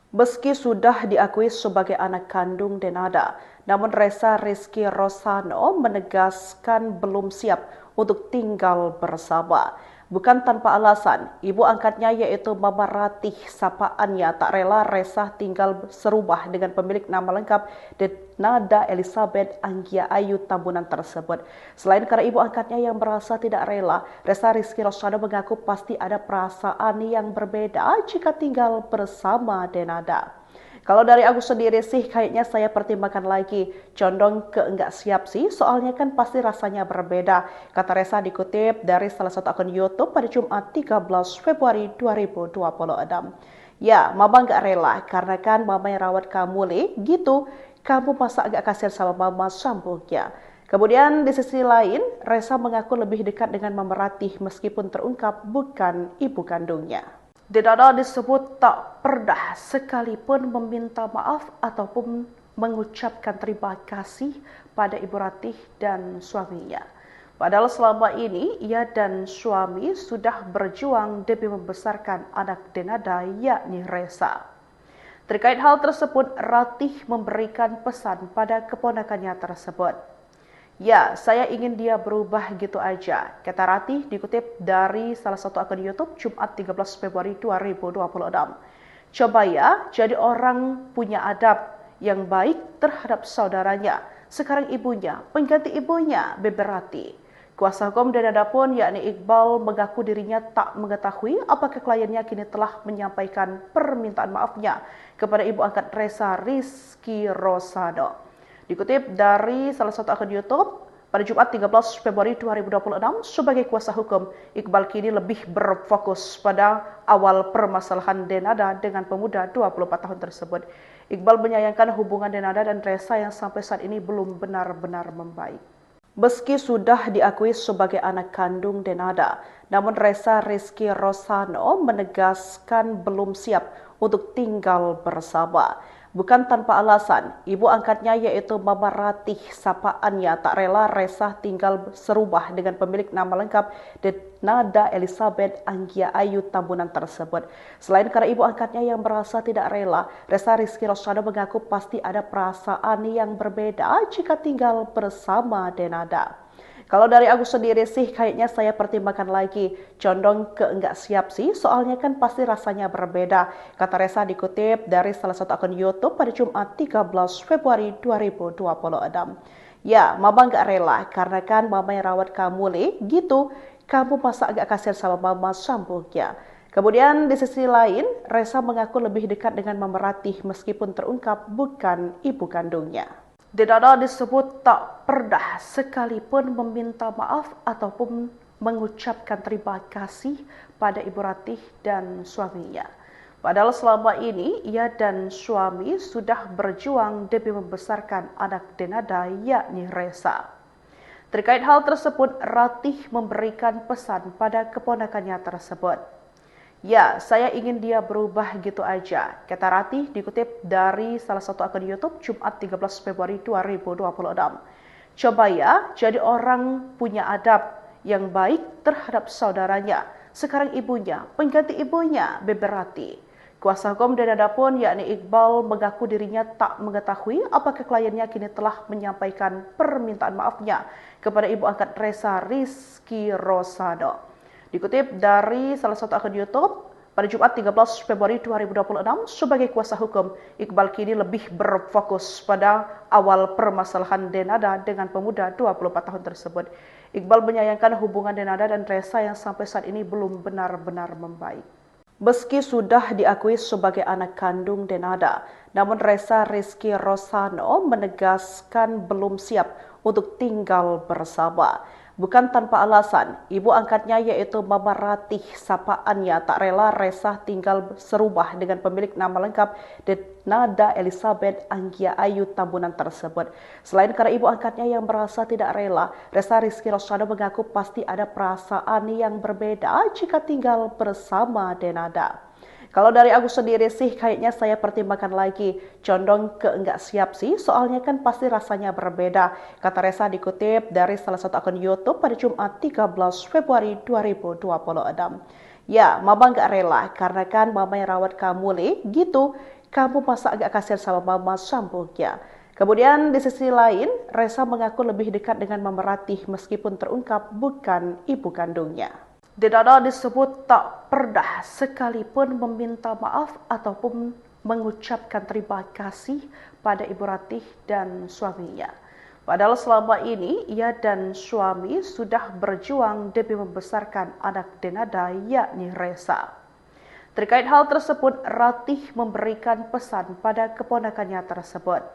Meski sudah diakui sebagai anak kandung Denada, namun Resa Rizky Rosado menegaskan belum siap untuk tinggal bersama. Bukan tanpa alasan, ibu angkatnya yaitu Mama Ratih sapaannya tak rela Resa tinggal serumah dengan pemilik nama lengkap Denada Elizabeth Anggia Ayu Tambunan tersebut. Selain karena ibu angkatnya yang merasa tidak rela, Resa Rizky Rosado mengaku pasti ada perasaan yang berbeda jika tinggal bersama Denada. "Kalau dari aku sendiri sih kayaknya saya pertimbangkan lagi, condong ke enggak siap sih, soalnya kan pasti rasanya berbeda," kata Resa dikutip dari salah satu akun YouTube pada Jumat 13 Februari 2026. "Ya, Mama enggak rela, karena kan Mama yang rawat kamu, Le, gitu. Kamu masa agak kasihan sama Mama," sambungnya. Kemudian di sisi lain, Resa mengaku lebih dekat dengan Mama Ratih meskipun terungkap bukan ibu kandungnya. Denada disebut tak pernah sekalipun meminta maaf ataupun mengucapkan terima kasih pada Ibu Ratih dan suaminya. Padahal selama ini ia dan suami sudah berjuang demi membesarkan anak Denada yakni Resa. Terkait hal tersebut, Ratih memberikan pesan pada keponakannya tersebut. "Ya, saya ingin dia berubah gitu aja," kata Ratih dikutip dari salah satu akun YouTube Jumat 13 Februari 2026. "Coba ya, jadi orang punya adab yang baik terhadap saudaranya. Sekarang ibunya, pengganti ibunya," beber Ratih. Kuasa hukum Denada pun yakni Iqbal mengaku dirinya tak mengetahui apakah kliennya kini telah menyampaikan permintaan maafnya kepada ibu angkat Resa Rizky Rosado. Dikutip dari salah satu akun YouTube, pada Jumat 13 Februari 2026, sebagai kuasa hukum, Iqbal kini lebih berfokus pada awal permasalahan Denada dengan pemuda 24 tahun tersebut. Iqbal menyayangkan hubungan Denada dan Resa yang sampai saat ini belum benar-benar membaik. Meski sudah diakui sebagai anak kandung Denada, namun Resa Rizky Rosado menegaskan belum siap untuk tinggal bersama. Bukan tanpa alasan, ibu angkatnya yaitu Mama Ratih sapaannya tak rela Resa tinggal serumah dengan pemilik nama lengkap Denada Elizabeth Anggia Ayu Tambunan tersebut. Selain karena ibu angkatnya yang merasa tidak rela, Resa Rizky Rosado mengaku pasti ada perasaan yang berbeda jika tinggal bersama Denada. "Kalau dari aku sendiri sih kayaknya saya pertimbangkan lagi, condong ke enggak siap sih, soalnya kan pasti rasanya berbeda," kata Resa dikutip dari salah satu akun YouTube pada Jumat 13 Februari 2026. "Ya, Mama enggak rela, karena kan Mama yang rawat kamu, Le, gitu. Kamu masa agak kasihan sama Mama," sambungnya. Kemudian di sisi lain, Resa mengaku lebih dekat dengan Mama Ratih meskipun terungkap bukan ibu kandungnya. Denada disebut tak pernah sekalipun meminta maaf ataupun mengucapkan terima kasih pada Ibu Ratih dan suaminya. Padahal selama ini ia dan suami sudah berjuang demi membesarkan anak Denada yakni Resa. Terkait hal tersebut, Ratih memberikan pesan pada keponakannya tersebut. "Ya, saya ingin dia berubah gitu aja," kata Ratih dikutip dari salah satu akun YouTube Jumat 13 Februari 2026. "Coba ya, jadi orang punya adab yang baik terhadap saudaranya. Sekarang ibunya, pengganti ibunya," beber Ratih. Kuasa hukum Denada pun yakni Iqbal mengaku dirinya tak mengetahui apakah kliennya kini telah menyampaikan permintaan maafnya kepada ibu angkat Resa Rizky Rosado. Dikutip dari salah satu akun YouTube, pada Jumat 13 Februari 2026, sebagai kuasa hukum, Iqbal kini lebih berfokus pada awal permasalahan Denada dengan pemuda 24 tahun tersebut. Iqbal menyayangkan hubungan Denada dan Resa yang sampai saat ini belum benar-benar membaik. Meski sudah diakui sebagai anak kandung Denada, namun Resa Rizky Rosano menegaskan belum siap untuk tinggal bersama. Bukan tanpa alasan, ibu angkatnya yaitu Mama Ratih sapaannya tak rela Resa tinggal serumah dengan pemilik nama lengkap Denada Elizabeth Anggia Ayu Tambunan tersebut. Selain karena ibu angkatnya yang merasa tidak rela, Resa Rizky Rosano mengaku pasti ada perasaan yang berbeda jika tinggal bersama Denada. Kalau dari aku sendiri sih kayaknya saya pertimbangkan lagi, condong ke enggak siap sih, soalnya kan pasti rasanya berbeda, kata Resa dikutip dari salah satu akun YouTube pada Jumat 13 Februari 2026. Ya, Mama enggak rela, karena kan Mama yang rawat kamu, gitu, kamu masa agak kasihan sama Mama, sambungnya. Kemudian di sisi lain, Resa mengaku lebih dekat dengan Mama Ratih meskipun terungkap bukan ibu kandungnya. Denada disebut tak pernah sekalipun meminta maaf ataupun mengucapkan terima kasih pada Ibu Ratih dan suaminya. Padahal selama ini ia dan suami sudah berjuang demi membesarkan anak Denada yakni Resa. Terkait hal tersebut, Ratih memberikan pesan pada keponakannya tersebut.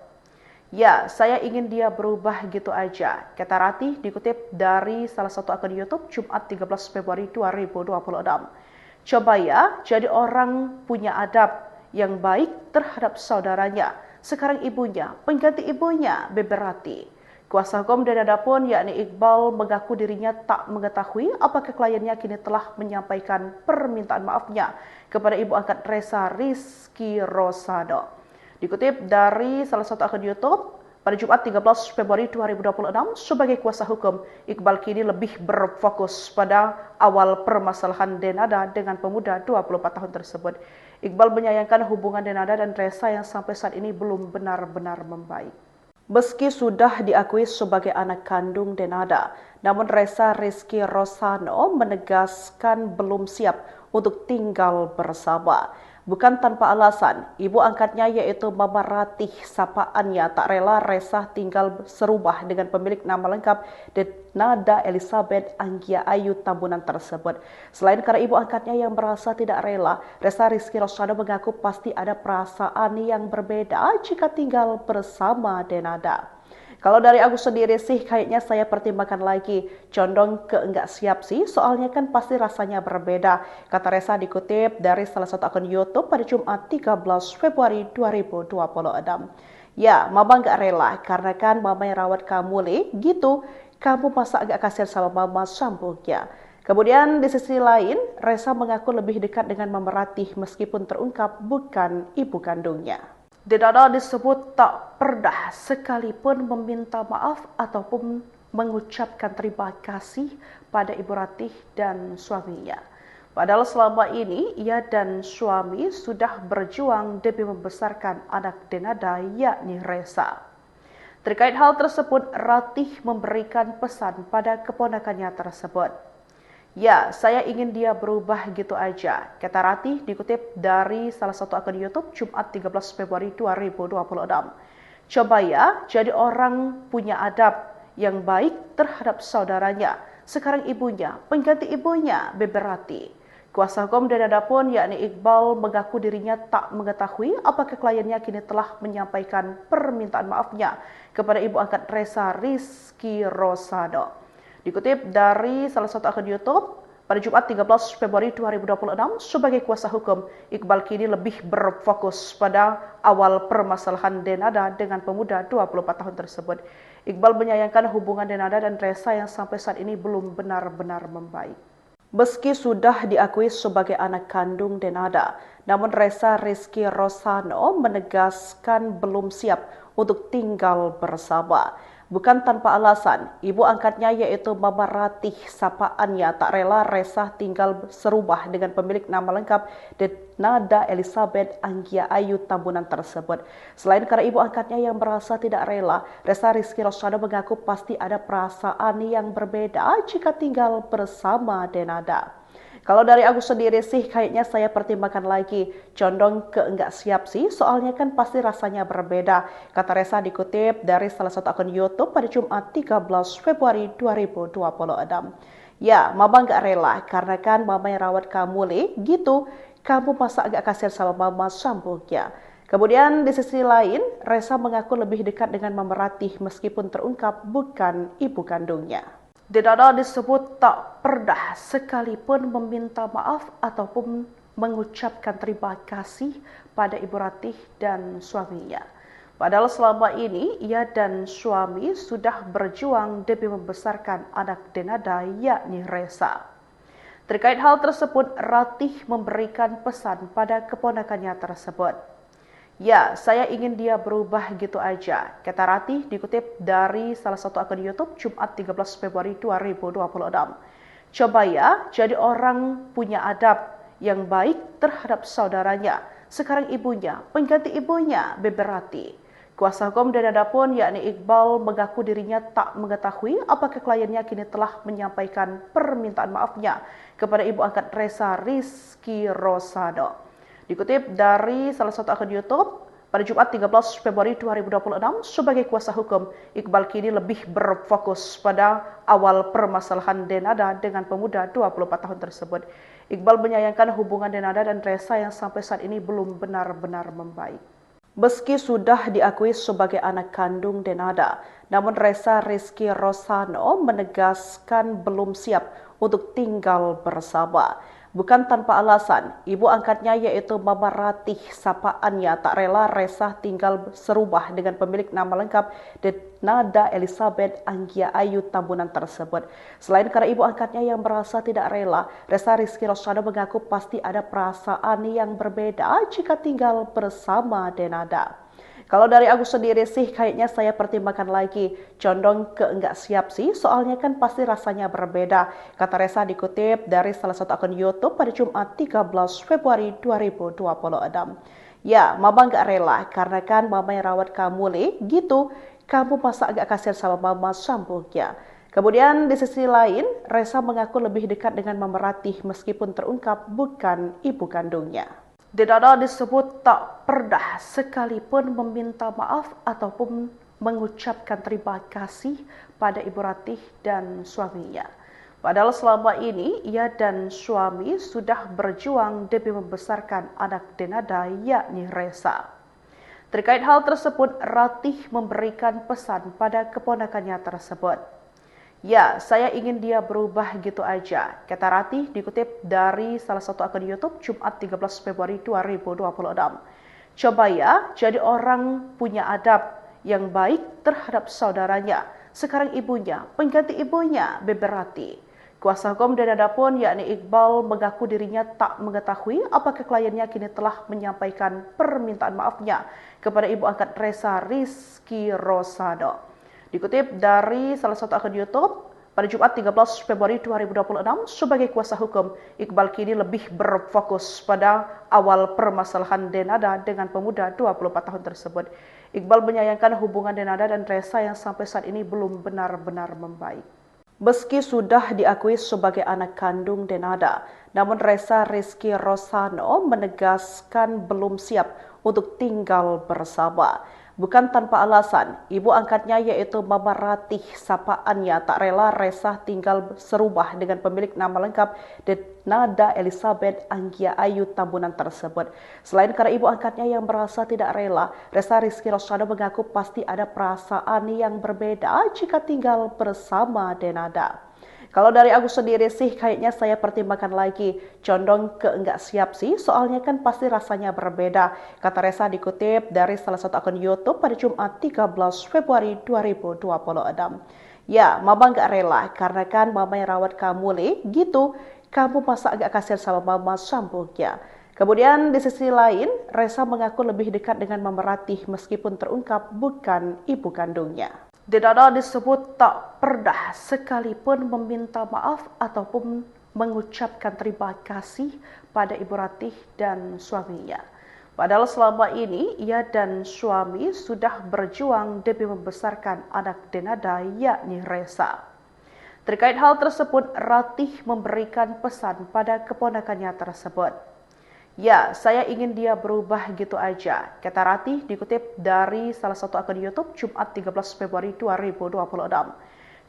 Ya, saya ingin dia berubah gitu aja, kata Ratih dikutip dari salah satu akun YouTube Jumat 13 Februari 2026. Coba ya, jadi orang punya adab yang baik terhadap saudaranya. Sekarang ibunya, pengganti ibunya, Beberati. Kuasa hukum Denada pun yakni Iqbal mengaku dirinya tak mengetahui apakah kliennya kini telah menyampaikan permintaan maafnya kepada ibu angkat Resa Rizky Rosano. Dikutip dari salah satu akun YouTube, pada Jumat 13 Februari 2026, sebagai kuasa hukum, Iqbal kini lebih berfokus pada awal permasalahan Denada dengan pemuda 24 tahun tersebut. Iqbal menyayangkan hubungan Denada dan Resa yang sampai saat ini belum benar-benar membaik. Meski sudah diakui sebagai anak kandung Denada, namun Resa Rizky Rosano menegaskan belum siap untuk tinggal bersama. Bukan tanpa alasan, ibu angkatnya yaitu Mama Ratih sapaannya tak rela Resa tinggal serumah dengan pemilik nama lengkap Denada Elizabeth Anggia Ayu Tambunan tersebut. Selain karena ibu angkatnya yang merasa tidak rela, Resa Rizky Rosano mengaku pasti ada perasaan yang berbeda jika tinggal bersama Denada. Kalau dari aku sendiri sih kayaknya saya pertimbangkan lagi, condong ke enggak siap sih, soalnya kan pasti rasanya berbeda, kata Resa dikutip dari salah satu akun YouTube pada Jumat 13 Februari 2026. Ya, Mama enggak rela, karena kan Mama yang rawat kamu, gitu, kamu masa agak kasihan sama Mama, sambungnya. Kemudian di sisi lain, Resa mengaku lebih dekat dengan Mama Ratih meskipun terungkap bukan ibu kandungnya. Denada disebut tak pernah sekalipun meminta maaf ataupun mengucapkan terima kasih pada Ibu Ratih dan suaminya. Padahal selama ini ia dan suami sudah berjuang demi membesarkan anak Denada yakni Resa. Terkait hal tersebut, Ratih memberikan pesan pada keponakannya tersebut. Ya, saya ingin dia berubah gitu aja, kata Ratih dikutip dari salah satu akun YouTube Jumat 13 Februari 2026. Coba ya, jadi orang punya adab yang baik terhadap saudaranya. Sekarang ibunya, pengganti ibunya, Beberati. Kuasa hukum Denada pun yakni Iqbal mengaku dirinya tak mengetahui apakah kliennya kini telah menyampaikan permintaan maafnya kepada ibu angkat Resa Rizky Rosano. Dikutip dari salah satu akun YouTube, pada Jumat 13 Februari 2026, sebagai kuasa hukum, Iqbal kini lebih berfokus pada awal permasalahan Denada dengan pemuda 24 tahun tersebut. Iqbal menyayangkan hubungan Denada dan Resa yang sampai saat ini belum benar-benar membaik. Meski sudah diakui sebagai anak kandung Denada, namun Resa Rizky Rosano menegaskan belum siap untuk tinggal bersama. Bukan tanpa alasan, ibu angkatnya yaitu Mama Ratih sapaannya tak rela Resa tinggal serumah dengan pemilik nama lengkap Denada Elizabeth Anggia Ayu Tambunan tersebut. Selain karena ibu angkatnya yang merasa tidak rela, Resa Rizky Rosano mengaku pasti ada perasaan yang berbeda jika tinggal bersama Denada. Kalau dari aku sendiri sih kayaknya saya pertimbangkan lagi, condong ke enggak siap sih, soalnya kan pasti rasanya berbeda. Kata Resa dikutip dari salah satu akun YouTube pada Jumat 13 Februari 2026. Ya, Mama nggak rela karena kan Mama yang rawat kamu, Le, gitu. Kamu masa agak kasihan sama Mama, sambungnya. Kemudian di sisi lain, Resa mengaku lebih dekat dengan Mama Ratih meskipun terungkap bukan ibu kandungnya. Denada disebut tak pernah sekalipun meminta maaf ataupun mengucapkan terima kasih pada Ibu Ratih dan suaminya. Padahal selama ini ia dan suami sudah berjuang demi membesarkan anak Denada yakni Resa. Terkait hal tersebut, Ratih memberikan pesan pada keponakannya tersebut. Ya, saya ingin dia berubah gitu aja, kata Ratih dikutip dari salah satu akun YouTube Jumat 13 Februari 2026. Coba ya, jadi orang punya adab yang baik terhadap saudaranya. Sekarang ibunya, pengganti ibunya, Bebe Ratih. Kuasa hukum Denada pun yakni Iqbal mengaku dirinya tak mengetahui apakah kliennya kini telah menyampaikan permintaan maafnya kepada ibu angkat Resa, Rizky Rosado. Dikutip dari salah satu akun YouTube, pada Jumat 13 Februari 2026, sebagai kuasa hukum, Iqbal kini lebih berfokus pada awal permasalahan Denada dengan pemuda 24 tahun tersebut. Iqbal menyayangkan hubungan Denada dan Resa yang sampai saat ini belum benar-benar membaik. Meski sudah diakui sebagai anak kandung Denada, namun Resa Rizky Rosado menegaskan belum siap untuk tinggal bersama. Bukan tanpa alasan, ibu angkatnya yaitu Mama Ratih sapaannya tak rela Resa tinggal serumah dengan pemilik nama lengkap Denada Elizabeth Anggia Ayu Tambunan tersebut. Selain karena ibu angkatnya yang merasa tidak rela, Resa Rizky Rosado mengaku pasti ada perasaan yang berbeda jika tinggal bersama Denada. Kalau dari aku sendiri sih kayaknya saya pertimbangkan lagi, condong ke enggak siap sih, soalnya kan pasti rasanya berbeda. Kata Resa dikutip dari salah satu akun YouTube pada Jumat 13 Februari 2026. Ya, Mama nggak rela karena kan Mama yang rawat kamu, Le, gitu. Kamu masa agak kasihan sama Mama, sambungnya. Kemudian di sisi lain, Resa mengaku lebih dekat dengan Mama Ratih meskipun terungkap bukan ibu kandungnya. Denada disebut tak pernah sekalipun meminta maaf ataupun mengucapkan terima kasih pada Ibu Ratih dan suaminya. Padahal selama ini ia dan suami sudah berjuang demi membesarkan anak Denada yakni Resa. Terkait hal tersebut, Ratih memberikan pesan pada keponakannya tersebut. Ya, saya ingin dia berubah gitu aja, kata Ratih dikutip dari salah satu akun YouTube Jumat 13 Februari 2026. Coba ya, jadi orang punya adab yang baik terhadap saudaranya. Sekarang ibunya, pengganti ibunya, Bebe Ratih. Kuasa hukum Denada pun yakni Iqbal mengaku dirinya tak mengetahui apakah kliennya kini telah menyampaikan permintaan maafnya kepada ibu angkat Resa, Rizky Rosado. Dikutip dari salah satu akun YouTube, pada Jumat 13 Februari 2026, sebagai kuasa hukum, Iqbal kini lebih berfokus pada awal permasalahan Denada dengan pemuda 24 tahun tersebut. Iqbal menyayangkan hubungan Denada dan Resa yang sampai saat ini belum benar-benar membaik. Meski sudah diakui sebagai anak kandung Denada, namun Resa Rizky Rosado menegaskan belum siap untuk tinggal bersama. Bukan tanpa alasan, ibu angkatnya yaitu Mama Ratih sapaannya tak rela Resa tinggal serumah dengan pemilik nama lengkap Denada Elizabeth Anggia Ayu Tambunan tersebut. Selain karena ibu angkatnya yang merasa tidak rela, Resa Rizky Rosado mengaku pasti ada perasaan yang berbeda jika tinggal bersama Denada. Kalau dari aku sendiri sih kayaknya saya pertimbangkan lagi, condong ke enggak siap sih, soalnya kan pasti rasanya berbeda. Kata Resa dikutip dari salah satu akun YouTube pada Jumat 13 Februari 2026. Ya, Mama nggak rela karena kan Mama yang rawat kamu, Le, gitu. Kamu masa agak kasihan sama Mama, sambungnya. Kemudian di sisi lain, Resa mengaku lebih dekat dengan Mama Ratih meskipun terungkap bukan ibu kandungnya. Denada disebut tak pernah sekalipun meminta maaf ataupun mengucapkan terima kasih pada Ibu Ratih dan suaminya. Padahal selama ini ia dan suami sudah berjuang demi membesarkan anak Denada yakni Resa. Terkait hal tersebut, Ratih memberikan pesan pada keponakannya tersebut. "Ya, saya ingin dia berubah gitu aja," kata Ratih dikutip dari salah satu akun YouTube Jumat 13 Februari 2026.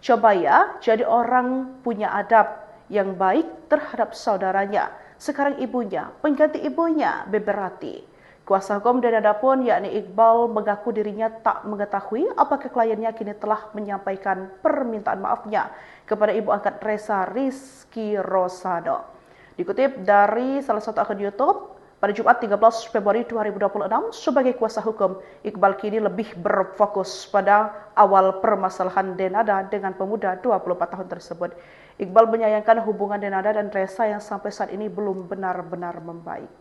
"Coba ya, jadi orang punya adab yang baik terhadap saudaranya. Sekarang ibunya, pengganti ibunya," beber Ratih. Kuasa hukum Denada pun yakni Iqbal mengaku dirinya tak mengetahui apakah kliennya kini telah menyampaikan permintaan maafnya kepada ibu angkat Ressa Rizky Rosado. Dikutip dari salah satu akun YouTube, pada Jumat 13 Februari 2026, sebagai kuasa hukum, Iqbal kini lebih berfokus pada awal permasalahan Denada dengan pemuda 24 tahun tersebut. Iqbal menyayangkan hubungan Denada dan Ressa yang sampai saat ini belum benar-benar membaik.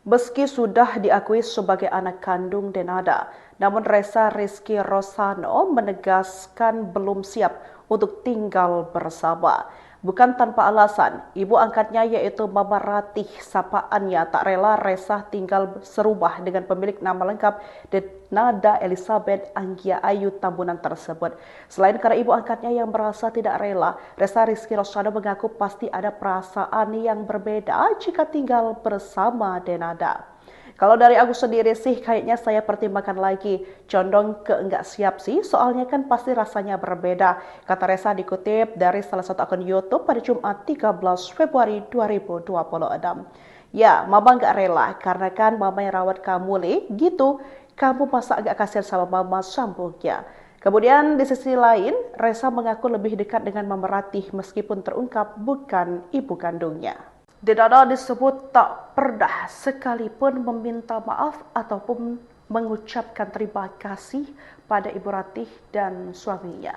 Meski sudah diakui sebagai anak kandung Denada, namun Ressa Rizky Rosado menegaskan belum siap untuk tinggal bersama. Bukan tanpa alasan, ibu angkatnya yaitu Mama Ratih sapaannya tak rela Ressa tinggal serumah dengan pemilik nama lengkap Denada Elizabeth Anggia Ayu Tambunan tersebut. Selain karena ibu angkatnya yang merasa tidak rela, Ressa Rizky Rosado mengaku pasti ada perasaan yang berbeda jika tinggal bersama Denada. "Kalau dari aku sendiri sih kayaknya saya pertimbangkan lagi, condong ke enggak siap sih, soalnya kan pasti rasanya berbeda," kata Ressa dikutip dari salah satu akun YouTube pada Jumat 13 Februari 2026. "Ya, Mama enggak rela, karena kan Mama yang rawat kamu, Le, gitu. Kamu masa agak kasihan sama Mama," sambungnya. Kemudian di sisi lain, Ressa mengaku lebih dekat dengan Mama Ratih meskipun terungkap bukan ibu kandungnya. Denada disebut tak pernah sekalipun meminta maaf ataupun mengucapkan terima kasih pada Ibu Ratih dan suaminya.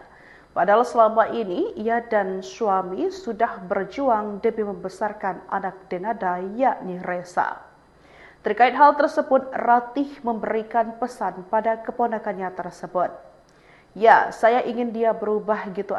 Padahal selama ini ia dan suami sudah berjuang demi membesarkan anak Denada yakni Ressa. Terkait hal tersebut, Ratih memberikan pesan pada keponakannya tersebut. "Ya, saya ingin dia berubah gitu